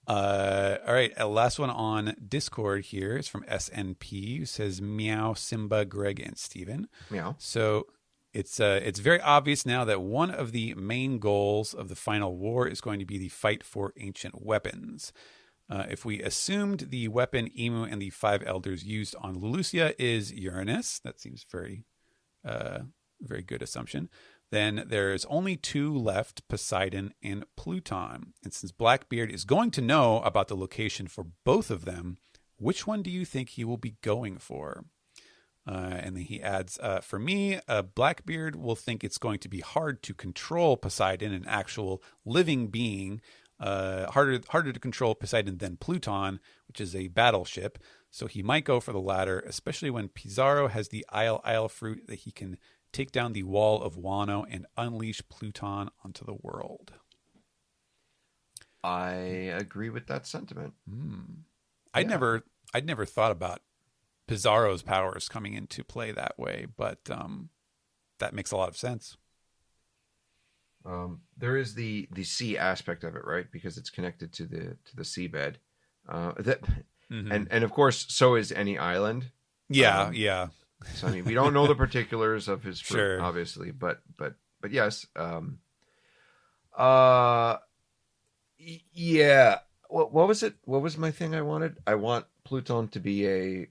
All right, last one on Discord here is from SNP, who says meow, Simba, Greg, and Steven. Meow. So it's very obvious now that one of the main goals of the final war is going to be the fight for ancient weapons. If we assumed the weapon Emu and the five elders used on Lulusia is Uranus, that seems very good assumption. Then there's only two left, Poseidon and Pluton. And since Blackbeard is going to know about the location for both of them, which one do you think he will be going for? And then he adds, for me, Blackbeard will think it's going to be hard to control Poseidon, an actual living being. Harder to control Poseidon than Pluton, which is a battleship. So he might go for the latter, especially when Pizarro has the Isle fruit that he can take down the wall of Wano and unleash Pluton onto the world. I agree with that sentiment. Hmm. I'd Yeah. never I'd never thought about Pizarro's powers coming into play that way, but that makes a lot of sense. There is the sea aspect of it, right? Because it's connected to the seabed. That and of course, so is any island. Yeah, yeah. So I mean, we don't know the particulars of his fruit, Sure. obviously, but yes. Uh, yeah. What was it? What was my thing I wanted? I want Pluton to be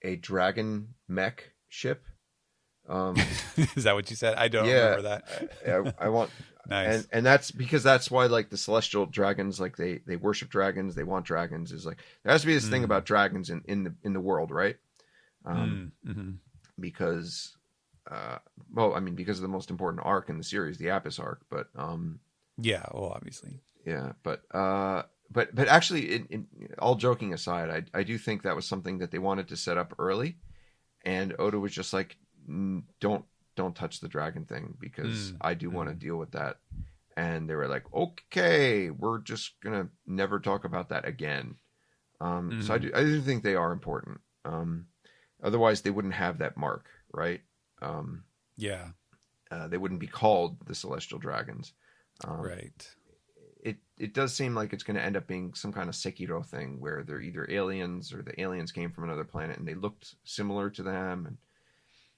a dragon mech ship. Um, Is that what you said? I don't yeah, remember that. I want, Nice. and that's because that's why like the celestial dragons, like they worship dragons, they want dragons. Is like there has to be this thing about dragons in the world, right? Because well, I mean, because of the most important arc in the series, the Apis arc, but Yeah, well, obviously. yeah, but actually, in all joking aside, I do think that was something that they wanted to set up early, and Oda was just like, don't touch the dragon thing because I do want to deal with that, and they were like, okay, we're just gonna never talk about that again. So I do think they are important. Otherwise, they wouldn't have that mark, right? Yeah. They wouldn't be called the Celestial Dragons. Right. It does seem like it's going to end up being some kind of Sekiro thing where they're either aliens or the aliens came from another planet and they looked similar to them. And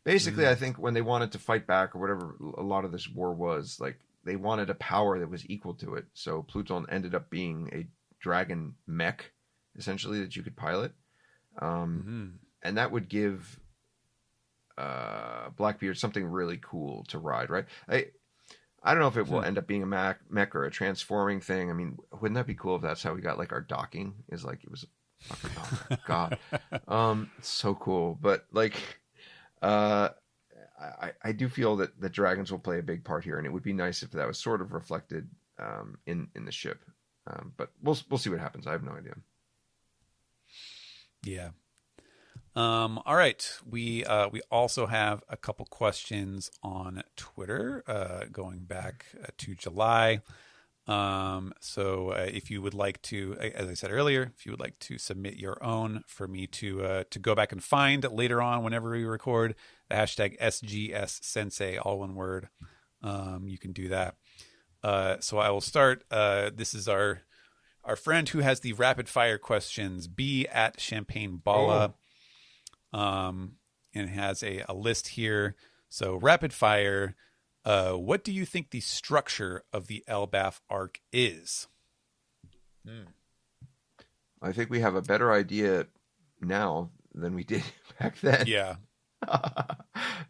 basically, I think when they wanted to fight back or whatever a lot of this war was, like they wanted a power that was equal to it. So Pluton ended up being a dragon mech, essentially, that you could pilot. And that would give Blackbeard something really cool to ride, right? I don't know if it will end up being a mech or a transforming thing. I mean, wouldn't that be cool if that's how we got like our docking? Is like it was a fucking God, it's so cool. But like, I do feel that the dragons will play a big part here, and it would be nice if that was sort of reflected in the ship. But we'll see what happens. I have no idea. Yeah. All right. We also have a couple questions on Twitter going back to July. So if you would like to, as I said earlier, if you would like to submit your own for me to go back and find later on whenever we record, the hashtag SGS Sensei, all one word, you can do that. So I will start. This is our friend who has the rapid fire questions, B at Champagne Balla. And has a list here. So rapid fire. What do you think the structure of the Elbaf arc is? I think we have a better idea now than we did back then. Yeah.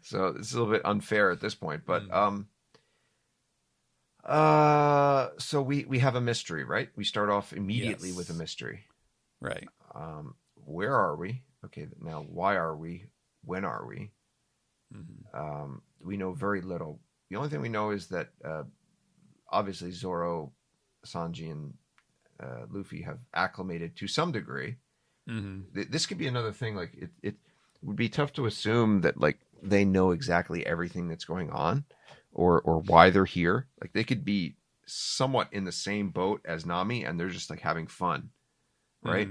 So it's a little bit unfair at this point, but so we have a mystery, right? We start off immediately with a mystery. Right. Where are we? Okay, now why are we? When are we? We know very little. The only thing we know is that obviously Zoro, Sanji, and Luffy have acclimated to some degree. This could be another thing. Like it would be tough to assume that like they know exactly everything that's going on, or why they're here. Like they could be somewhat in the same boat as Nami, and they're just like having fun, right?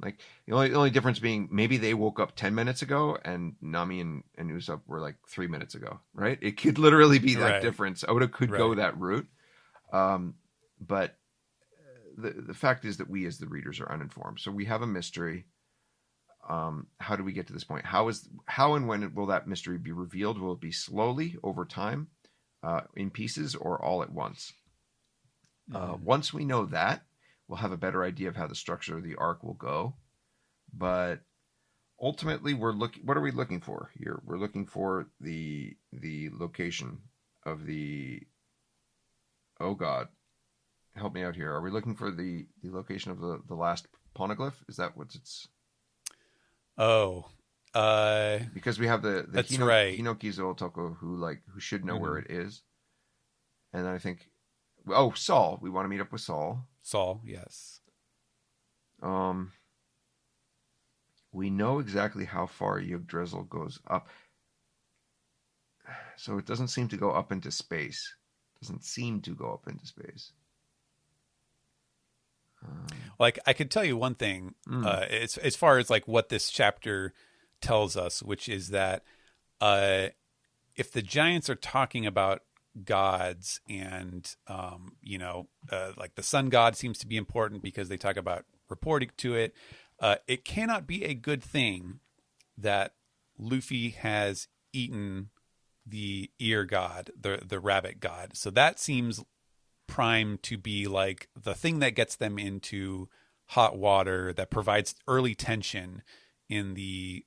Like the only difference being maybe they woke up 10 minutes ago and Nami and Usopp were like 3 minutes ago, right? It could literally be that difference. Oda could go that route. But the fact is that we as the readers are uninformed. So we have a mystery. How do we get to this point? How and when will that mystery be revealed? Will it be slowly over time, in pieces, or all at once? Once we know that, we'll have a better idea of how the structure of the arc will go. But ultimately, what are we looking for here? We're looking for the location of the. Oh God, help me out here. Are we looking for the location of the last poneglyph? Is that what it's? Oh, because we have the that's right. Hinokizo Otoko who should know where it is, and I think. Oh, Saul. We want to meet up with Saul. Saul, yes. We know exactly how far Yggdrasil goes up. So it doesn't seem to go up into space. Like I could tell you one thing, as far as like what this chapter tells us, which is that if the giants are talking about gods, and like the sun god seems to be important because they talk about reporting to it. It cannot be a good thing that Luffy has eaten the ear god, the rabbit god. So that seems primed to be like the thing that gets them into hot water, that provides early tension in the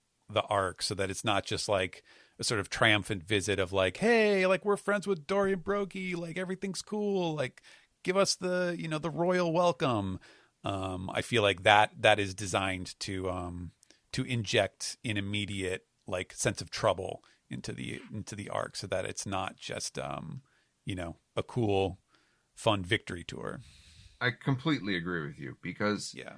arc, so that it's not just like a sort of triumphant visit of like, hey, like we're friends with Dorian Broggie, like everything's cool, like give us the the royal welcome. I feel like that is designed to inject an immediate like sense of trouble into the arc, so that it's not just a cool fun victory tour. I completely agree with you, because Yeah.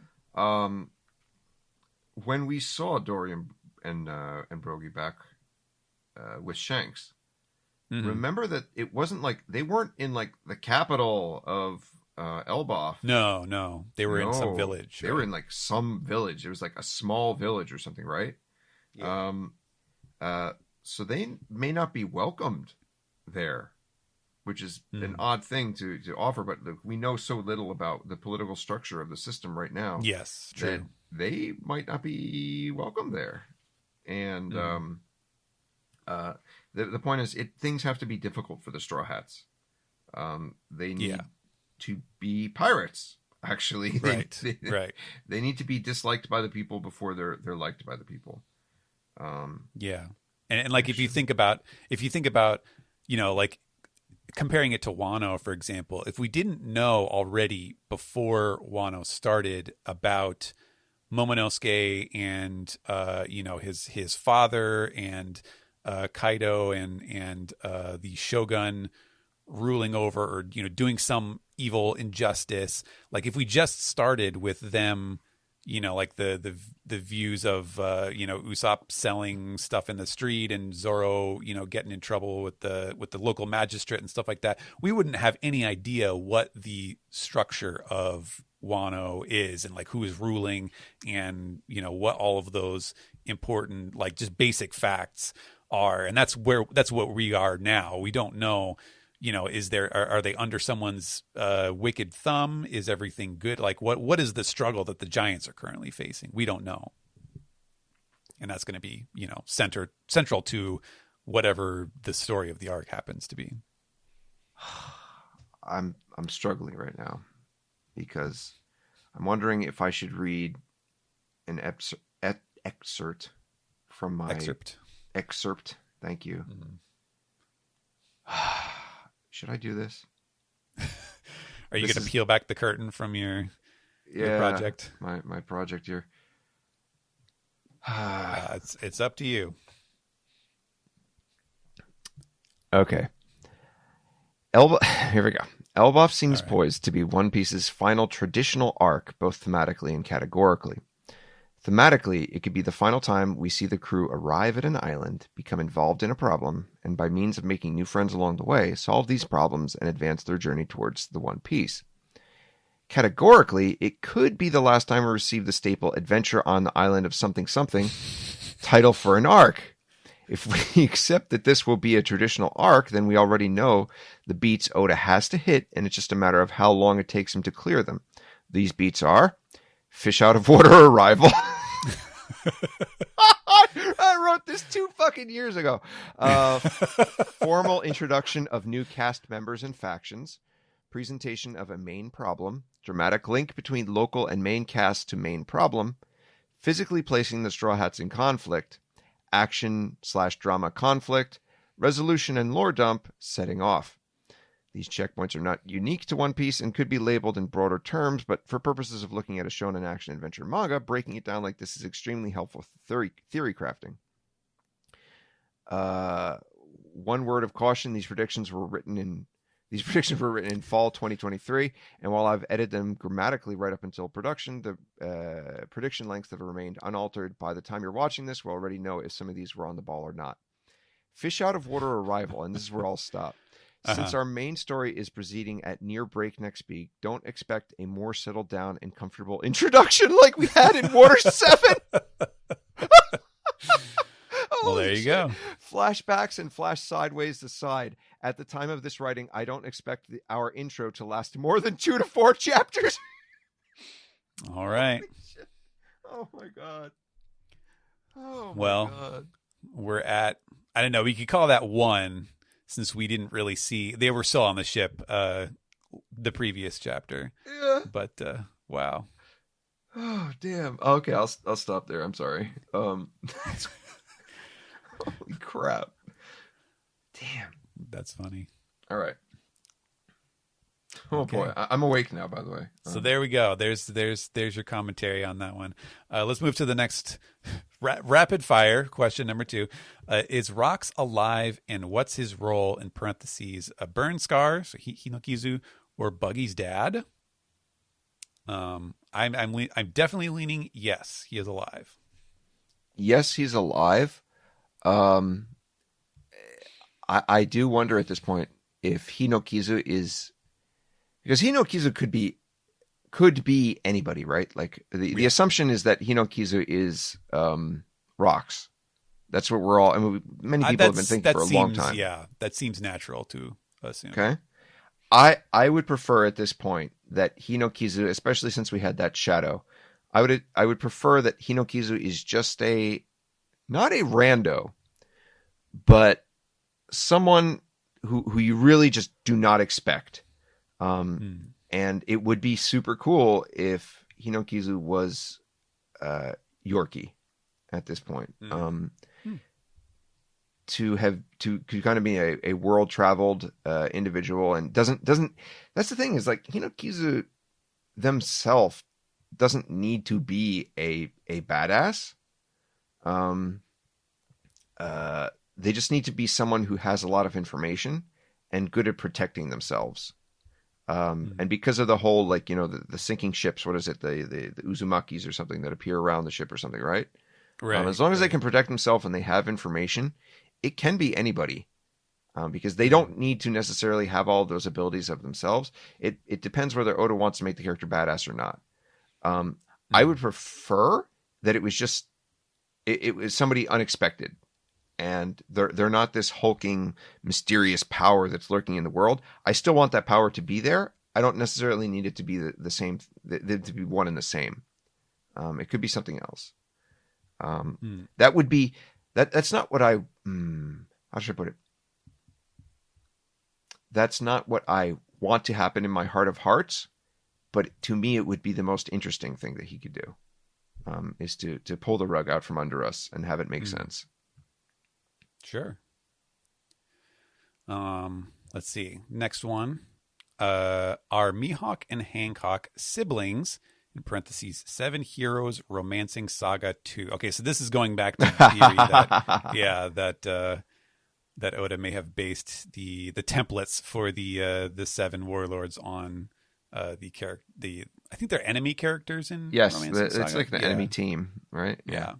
When we saw Dorian and Broggie back with Shanks, remember that it wasn't like they weren't in like the capital of Elbaf. No, they were in some village. They were in like some village. It was like a small village or something, right? Yeah. So they may not be welcomed there, which is an odd thing to offer. But look, we know so little about the political structure of the system right now. Yes, true. They might not be welcome there. And the point is, things have to be difficult for the Straw Hats. They need to be pirates. Actually, right. They need to be disliked by the people before they're liked by the people. Yeah, and like if you think about like comparing it to Wano, for example, if we didn't know already before Wano started about Momonosuke and his father and Kaido and the Shogun ruling over, or doing some evil injustice, like if we just started with them, like the views of Usopp selling stuff in the street and Zoro getting in trouble with the local magistrate and stuff like that, we wouldn't have any idea what the structure of Wano is, and like who is ruling, and what all of those important like just basic facts are. And that's what we are now. We don't know, are they under someone's wicked thumb? Is everything good? Like what is the struggle that the Giants are currently facing? We don't know. And that's going to be, central to whatever the story of the arc happens to be. I'm struggling right now, because I'm wondering if I should read an excerpt from my excerpt. Thank you. Should I do this? Are you going to peel back the curtain from your project? My project here. It's up to you. Okay. Here we go. Elbaf seems poised to be One Piece's final traditional arc, both thematically and categorically. Thematically, it could be the final time we see the crew arrive at an island, become involved in a problem, and by means of making new friends along the way, solve these problems and advance their journey towards the One Piece. Categorically, it could be the last time we receive the staple adventure on the island of something something title for an arc. If we accept that this will be a traditional arc, then we already know the beats Oda has to hit, and it's just a matter of how long it takes him to clear them. These beats are fish out of water arrival. I wrote this 2 fucking years ago. Formal introduction of new cast members and factions. Presentation of a main problem. Dramatic link between local and main cast to main problem. Physically placing the Straw Hats in conflict. Action/drama conflict. Resolution and lore dump. Setting off. These checkpoints are not unique to One Piece and could be labeled in broader terms, but for purposes of looking at a shonen action adventure manga, breaking it down like this is extremely helpful theory crafting. One word of caution: these predictions were written in fall 2023, and while I've edited them grammatically right up until production, the prediction lengths have remained unaltered. By the time you're watching this, we'll already know if some of these were on the ball or not. Fish out of water arrival, and this is where I'll stop. Since our main story is proceeding at near breakneck speed, don't expect a more settled down and comfortable introduction like we had in Water 7. Well, there you go. Flashbacks and flash sideways to side. At the time of this writing, I don't expect our intro to last more than 2 to 4 chapters. All right. Oh my god. Oh my Well, god. we're at, I don't know, we could call that 1 since we didn't really see, they were still on the ship the previous chapter. Yeah. But wow. Oh damn. Okay, I'll stop there. I'm sorry. Holy crap. Damn. That's funny. All right. Oh boy, I'm awake now. By the way. So there we go. There's your commentary on that one. Let's move to the next rapid fire question. Number 2: is Rox alive, and what's his role in parentheses? A burn scar, so Hinokizu, or Buggy's dad? I'm definitely leaning yes. He is alive. Yes, he's alive. I do wonder at this point if Hinokizu is, because Hinokizu could be anybody, right? Like the assumption is that Hinokizu is Rox. That's what we're all. I mean, many people have been thinking for a long time. Yeah, that seems natural to assume. Okay, I would prefer at this point that Hinokizu, especially since we had that shadow, I would prefer that Hinokizu is just not a rando, but someone who you really just do not expect. And it would be super cool if Hinokizu was Yorkie at this point. To kind of be a world traveled individual, and doesn't that's the thing, is like Hinokizu themselves doesn't need to be a badass. They just need to be someone who has a lot of information and good at protecting themselves. And because of the whole, like, the sinking ships, what is it? The Uzumakis or something that appear around the ship or something, right? Right. As long as they can protect themselves and they have information, it can be anybody. Because they don't need to necessarily have all those abilities of themselves. It depends whether Oda wants to make the character badass or not. I would prefer that it was just, it was somebody unexpected. And they're not this hulking, mysterious power that's lurking in the world. I still want that power to be there. I don't necessarily need it to be the same, to be one and the same. It could be something else. That would be, that's not what how should I put it? That's not what I want to happen in my heart of hearts, but to me it would be the most interesting thing that he could do, is to pull the rug out from under us and have it make sense. Sure. Let's see. Next one. Are Mihawk and Hancock siblings? In parentheses, 7 Heroes Romancing Saga 2. Okay, so this is going back to the theory that Oda may have based the templates for the 7 warlords on I think they're enemy characters in Romancing Saga. It's like the enemy team, right? Yeah.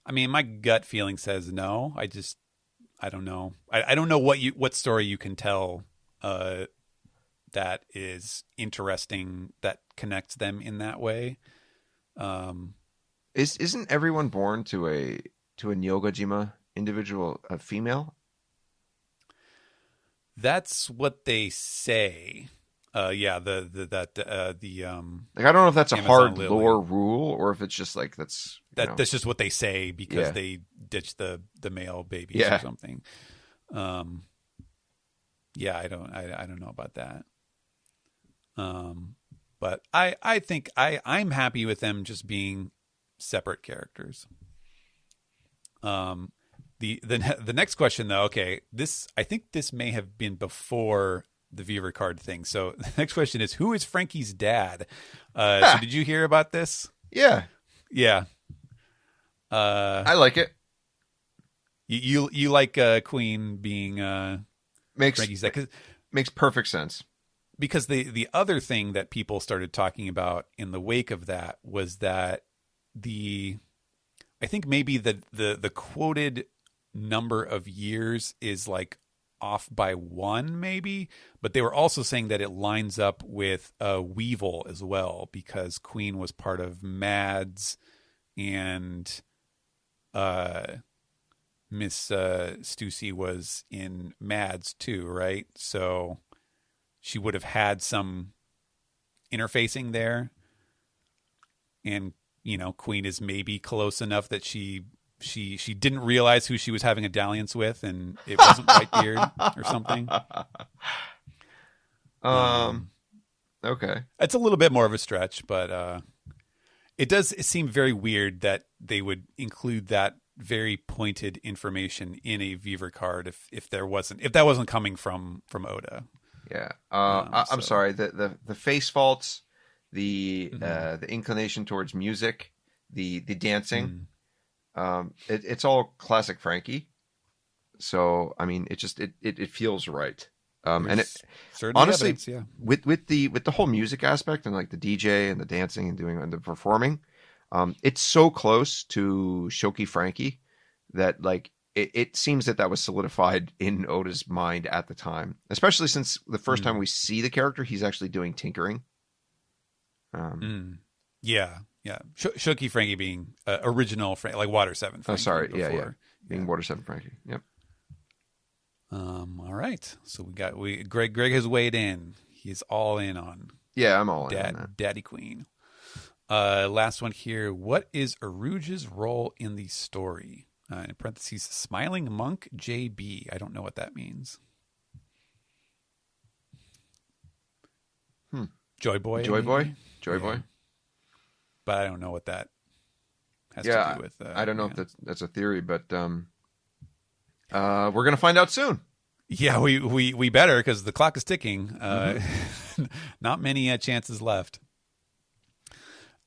I mean, my gut feeling says no. I don't know. I don't know what story you can tell that is interesting, that connects them in that way. Isn't everyone born to a Nyogajima individual a female? That's what they say. Like I don't know if that's a Amazon hard Lily. lore rule or if it's just like that's just what they say because they ditched the male babies or something. I don't know about that. But I think I'm happy with them just being separate characters. The next question though, okay, I think this may have been before the viewer card thing. So the next question is, who is Frankie's dad? So did you hear about this? Yeah. Yeah. I like it. You like Queen being Frankie's dad? Makes perfect sense. Because the other thing that people started talking about in the wake of that was that I think maybe the quoted number of years is like off by 1 maybe, but they were also saying that it lines up with Weevil as well, because Queen was part of Mads and Miss Stussy was in Mads too, right? So she would have had some interfacing there, and Queen is maybe close enough that she didn't realize who she was having a dalliance with, and it wasn't Whitebeard or something. Okay. It's a little bit more of a stretch, but it seem very weird that they would include that very pointed information in a Viver card if that wasn't coming from Oda. Yeah. I'm sorry. The face faults, the inclination towards music, the dancing, it's all classic Frankie. So I mean, it feels right. And it honestly, evidence, yeah. with the whole music aspect and like the DJ and the dancing and doing and the performing, it's so close to Shoki Frankie that like it seems that was solidified in Oda's mind at the time, especially since the first time we see the character, he's actually doing tinkering. Yeah. Shoki Frankie being original, like Water 7 Frankie. Oh, sorry. Before. Yeah. Being Water 7 Frankie. Yep. All right. So Greg has weighed in. He's all in on. Yeah, I'm all in on that. Daddy Queen. Last one here. What is Aruge's role in the story? In parentheses, Smiling Monk JB. I don't know what that means. Joy Boy. Joy Yeah. Boy. But I don't know what that has to do with. I don't know if that's a theory, but we're gonna find out soon. Yeah, we better, because the clock is ticking. Not many chances left.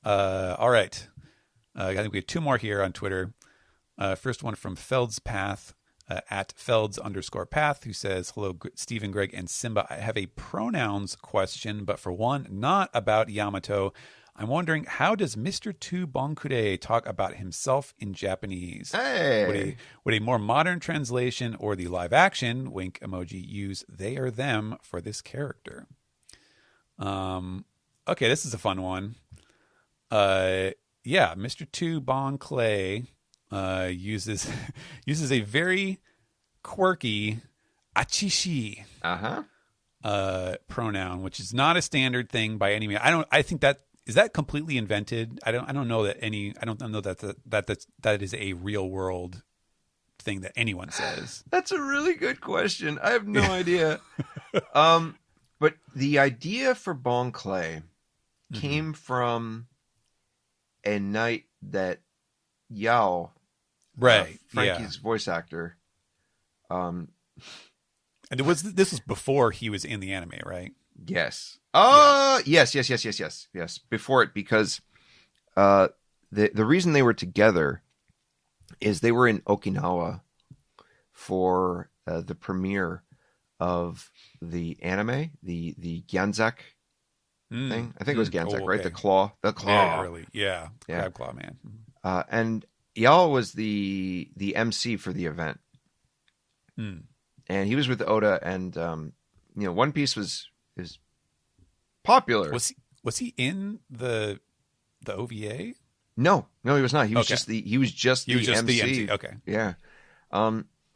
All right. I think we have two more here on Twitter. First one from Feld's Path, at Felds_Path, who says, hello, Stephen, Greg, and Simba. I have a pronouns question, but for one, not about Yamato. I'm wondering, how does Mr. Tu Bonkure talk about himself in Japanese? Hey! Would a more modern translation or the live action, wink emoji, use they or them for this character? Okay, this is a fun one. Yeah, Mr. Tu Bonkure uses a very quirky achishi pronoun, which is not a standard thing by any means. I think that is that completely invented. I don't know that that is a real world thing that anyone says. That's a really good question. I have no idea. But the idea for Bon Clay came from a night that Yao, Frankie's voice actor, and this was before he was in the anime, right? Yes. Yes. Before it, because the reason they were together is they were in Okinawa for the premiere of the anime, the Gyanzak thing. I think it was Gyanzak, right? The claw. Yeah, really. Yeah. Crab claw man. And Yao was the MC for the event. And he was with Oda, and One Piece is popular. Was he in the OVA? No, he was not. He was just the MC. Okay. Yeah.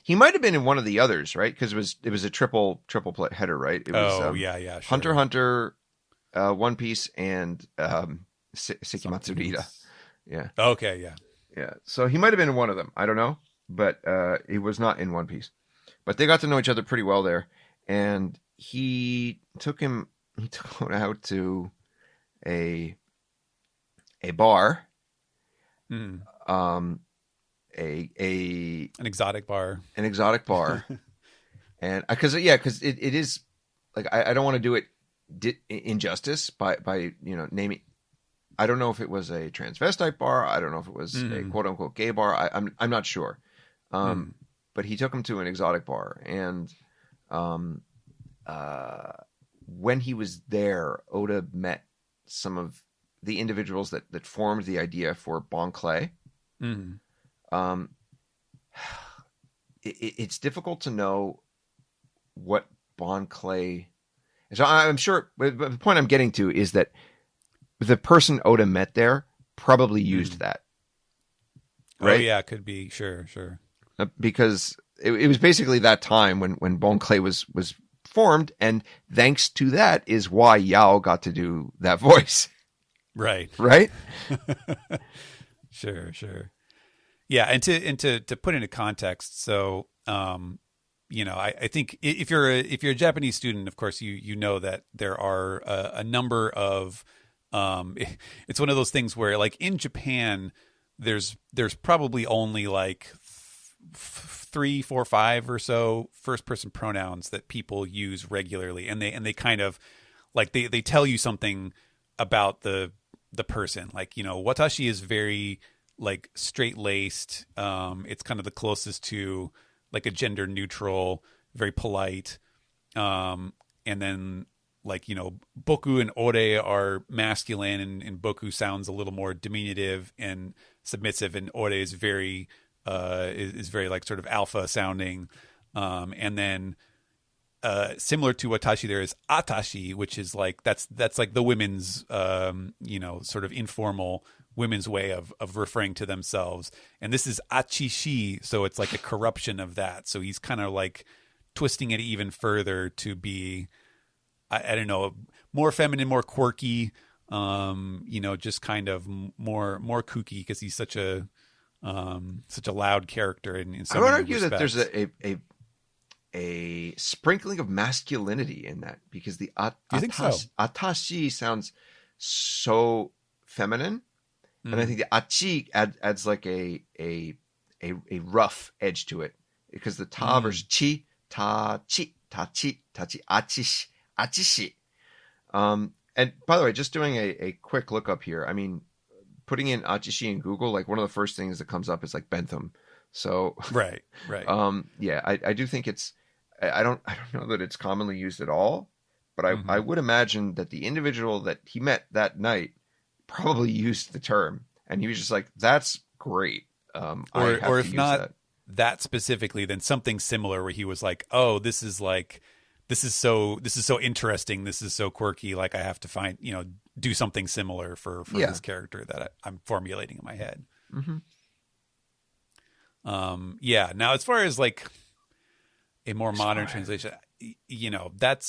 He might have been in one of the others, right? Because it was a triple play header, right? It was sure. Hunter x Hunter, One Piece, and Sekimatsu Rita. Yeah. Okay, yeah. Yeah. So he might have been in one of them. I don't know, but he was not in One Piece. But they got to know each other pretty well there, and he took him out to a bar. An exotic bar. An exotic bar. And because it is like, I don't want to do it injustice by naming. I don't know if it was a transvestite bar. I don't know if it was a quote unquote gay bar. I'm not sure. But he took him to an exotic bar, and when he was there, Oda met some of the individuals that formed the idea for Bon Clay. It's difficult to know what Bon Clay. So I'm sure. But the point I'm getting to is that the person Oda met there probably used that. Oh right? yeah, could be. Sure, sure. Because it was basically that time when Bon Clay was formed, and thanks to that is why Yao got to do that voice, Right. right? Sure, sure. Yeah, and to put into context, so I think if you're a Japanese student, of course you know that there are a number of it's one of those things where like in Japan there's probably only like three, four, five or so first person pronouns that people use regularly, and they kind of like they tell you something about the person. Like, watashi is very like straight laced. It's kind of the closest to like a gender neutral, very polite. And then like, boku and ore are masculine, and boku sounds a little more diminutive and submissive, and ore is very like sort of alpha sounding. And then similar to watashi, there is atashi, which is like that's like the women's sort of informal women's way of referring to themselves. And this is achishi, so it's like a corruption of that. So he's kind of like twisting it even further to be I don't know, more feminine, more quirky, just kind of more kooky, because he's such a loud character in so I would many argue that respects. there's a sprinkling of masculinity in that, because the Do you think so? atashi sounds so feminine, and I think the achi adds like a rough edge to it, because the ta versus chi, ta chi, achishi. And by the way, just doing a quick lookup here, I mean, putting in achishi in Google, like one of the first things that comes up is like Bentham. So Right. yeah, I do think I don't know that it's commonly used at all, but I would imagine that the individual that he met that night probably used the term, and he was just like, "That's great." Or if not that specifically, then something similar where he was like, "Oh, this is so interesting. This is so quirky. Like I have to find do something similar for this character that I'm formulating in my head." Mm-hmm. Yeah. Now, as far as like a more modern translation, that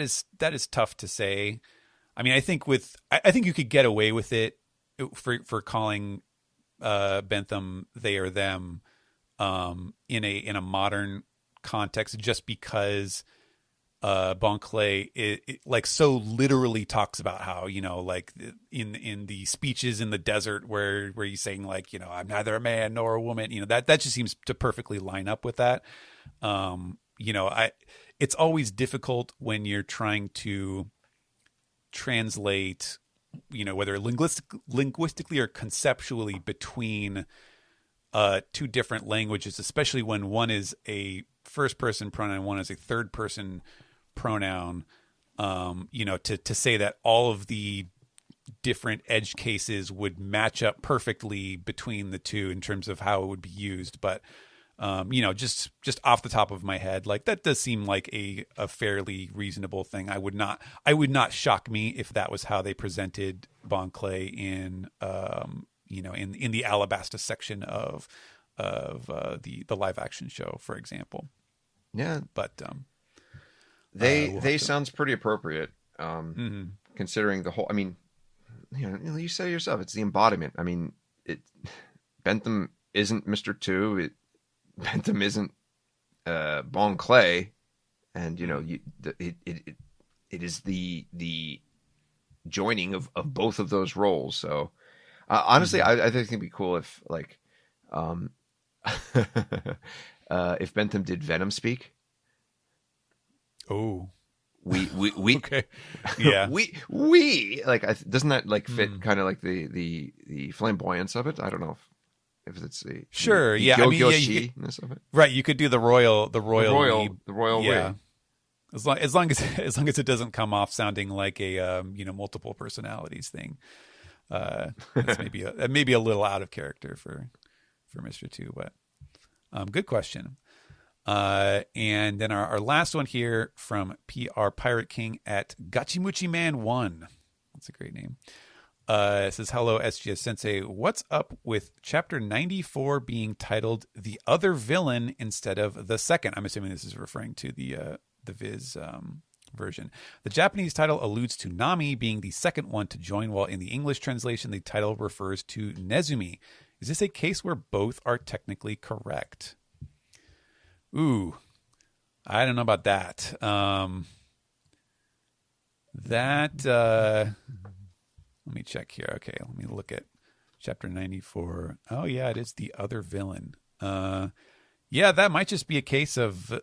is tough to say. I mean, I think you could get away with it for calling Bentham they or them in a modern context, just because Bon Clay it like so literally talks about how like in the speeches in the desert where he's saying like I'm neither a man nor a woman, that just seems to perfectly line up with that. It's always difficult when you're trying to translate, whether linguistically or conceptually, between two different languages, especially when one is a first person pronoun, one is a third person pronoun. To say that all of the different edge cases would match up perfectly between the two in terms of how it would be used. But just off the top of my head, like that does seem like a fairly reasonable thing. I would not shock me if that was how they presented Bon Clay in in the Alabasta section of the live action show, for example. Yeah, but they sounds pretty appropriate, considering the whole. I mean, you say it yourself, it's the embodiment. I mean, Bentham isn't Mr. Two. Bentham isn't Bon Clay, and it is the joining of both of those roles. So honestly, I think it'd be cool if like if Bentham did Venom speak. Oh, we okay, yeah, we like doesn't that like fit kind of like the flamboyance of it? I don't know if it's the sure, the yeah. I mean, Gyoshi-ness of it. Right. You could do the royal, yeah. way. As long as it doesn't come off sounding like a multiple personalities thing. That's maybe a little out of character for Mr. Two, but good question. And then our last one here from PR Pirate King at Gachimuchi Man 1. That's a great name. It says, hello, SGS Sensei. What's up with chapter 94 being titled The Other Villain instead of The Second? I'm assuming this is referring to the Viz version. The Japanese title alludes to Nami being the second one to join, while in the English translation, the title refers to Nezumi. Is this a case where both are technically correct? Ooh, I don't know about that. Let me check here. Okay, let me look at chapter 94. Oh, yeah, it is The Other Villain. Yeah, that might just be a case of,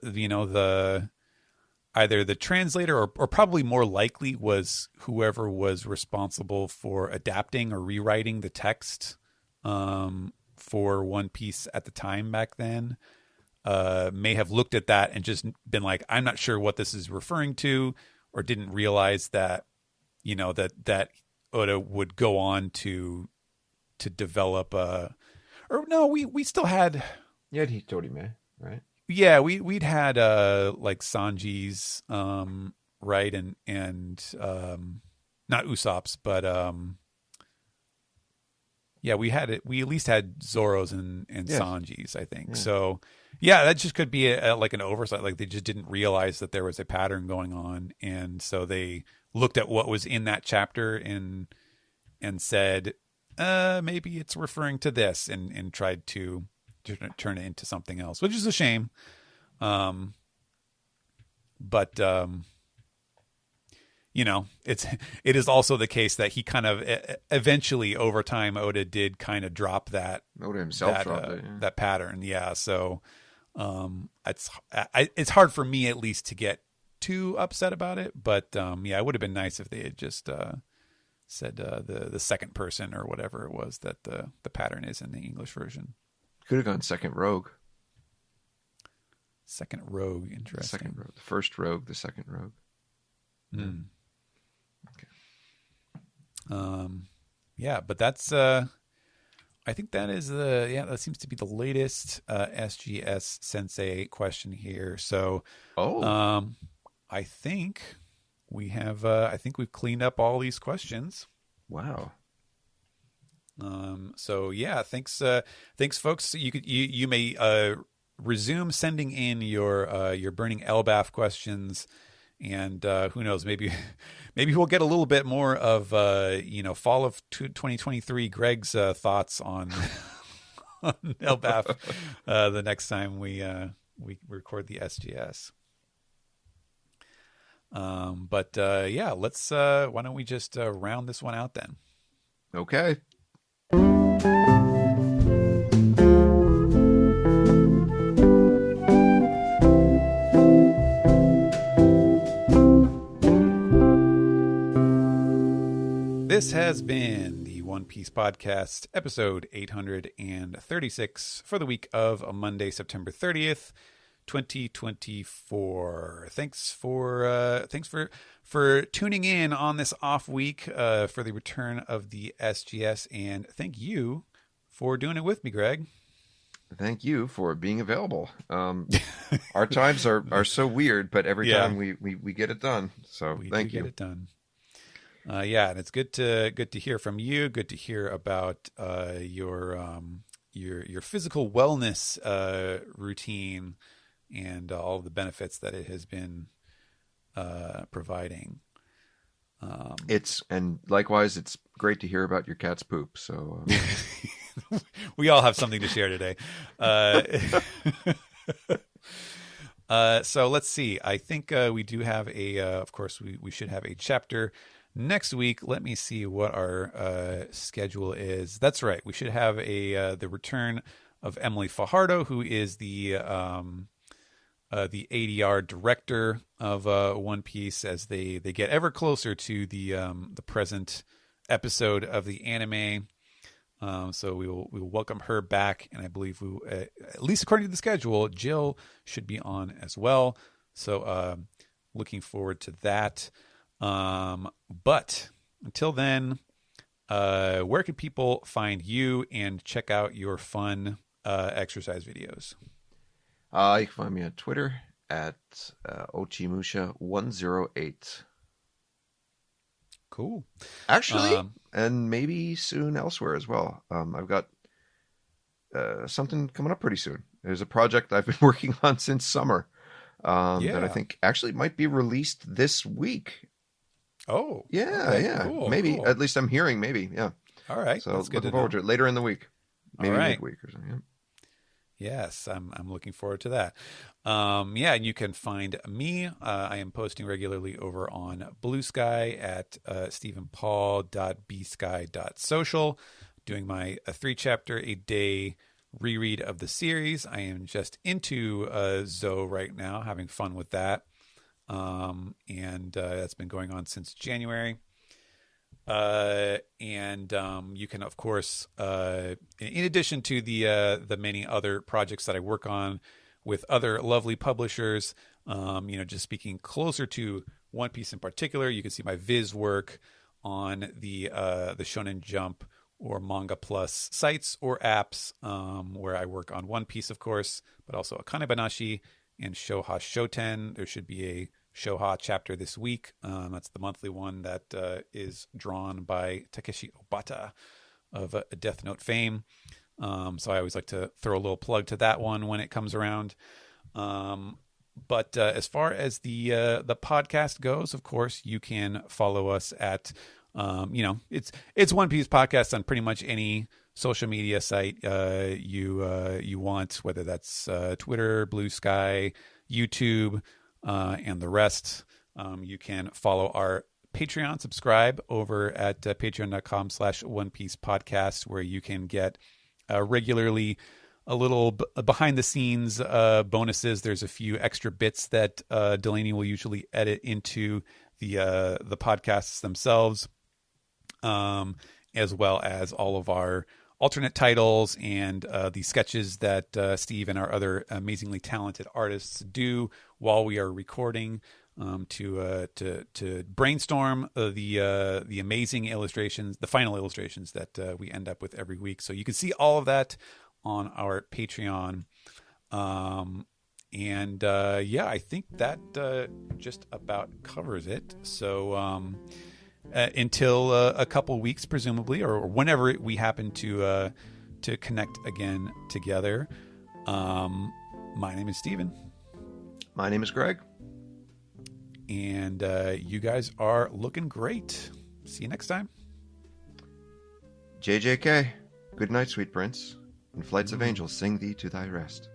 either the translator or probably more likely was whoever was responsible for adapting or rewriting the text for One Piece at the time back then may have looked at that and just been like, I'm not sure what this is referring to, or didn't realize that, that Oda would go on to develop or no, we still had. Yeah, Hitorime, right? Yeah, we'd had like Sanji's right, and not Usopp's, but yeah, we had it. We at least had Zoro's and Yes. Sanji's, I think. Yeah. So yeah, that just could be like an oversight. Like they just didn't realize that there was a pattern going on, and so they looked at what was in that chapter and said, maybe it's referring to this, and tried to turn it into something else, which is a shame. But it is also the case that he kind of eventually over time, Oda did kind of drop that. Oda himself dropped it. Yeah. That pattern. Yeah. So, it's hard for me at least to get too upset about it, but, yeah, it would have been nice if they had just, said, the second person or whatever it was that the pattern is in the English version. Could have gone second rogue. Second rogue. Interesting. Second rogue. The first rogue, the second rogue. Mm. Okay. Yeah, but that's I think that is that seems to be the latest SGS Sensei question here. So I think we've cleaned up all these questions. Wow. So yeah, thanks folks. You may resume sending in your burning Elbaf questions. And who knows? Maybe we'll get a little bit more of fall of 2023 Greg's thoughts on Elbaf the next time we record the SGS. But yeah, let's. Why don't we just round this one out then? Okay. This has been the One Piece Podcast, episode 836 for the week of Monday, September 30th, 2024. Thanks for tuning in on this off week for the return of the SGS, and thank you for doing it with me, Greg. Thank you for being available. Our times are so weird, but every time we get it done. So thank you. Get it done. Yeah, and it's good to hear from you. Good to hear about your physical wellness routine and all the benefits that it has been providing. And likewise, it's great to hear about your cat's poop. So we all have something to share today. So let's see. I think we do have of course, we should have a chapter next week. Let me see what our schedule is. That's right. We should have the return of Emily Fajardo, who is the ADR director of One Piece, as they get ever closer to the present episode of the anime. So we will welcome her back, and I believe at least according to the schedule, Jill should be on as well. So looking forward to that. But until then, where can people find you and check out your fun exercise videos? You can find me on Twitter at Ochimusha108. Cool. Actually, and maybe soon elsewhere as well. I've got something coming up pretty soon. There's a project I've been working on since summer that I think actually might be released this week. Oh, yeah, okay. yeah, Cool, maybe. cool. At least I'm hearing maybe. Yeah. All right, So that's good looking to forward know. to it later in the week, maybe All right. midweek or something. Yeah. Yes, I'm looking forward to that. Yeah, and you can find me. I am posting regularly over on Blue Sky at stephenpaul.bsky.social, doing my 3-chapter a day reread of the series. I am just into Zoe right now, having fun with that, and that's been going on since January. You can, of course, in addition to the many other projects that I work on with other lovely publishers, just speaking closer to One Piece in particular, you can see my Viz work on the Shonen Jump or MangaPlus sites or apps, where I work on One Piece, of course, but also Akane Banashi and Shoha Shoten. There should be a Shoha chapter this week. That's the monthly one that is drawn by Takeshi Obata of Death Note fame. So I always like to throw a little plug to that one when it comes around. But as far as the podcast goes, of course, you can follow us at it's One Piece Podcast on pretty much any social media site you want, whether that's Twitter, Blue Sky, YouTube, and the rest. You can follow our Patreon, subscribe over at patreon.com/One Piece Podcast, where you can get regularly a little behind the scenes bonuses. There's a few extra bits that Delaney will usually edit into the podcasts themselves, as well as all of our alternate titles and the sketches that Steve and our other amazingly talented artists do while we are recording, to brainstorm the amazing illustrations, the final illustrations that we end up with every week. So you can see all of that on our Patreon. I think that just about covers it. So until a couple weeks, presumably, or whenever we happen to connect again together. My name is Steven. My name is Greg. And you guys are looking great. See you next time. JJK, good night, sweet prince, and flights of angels sing thee to thy rest.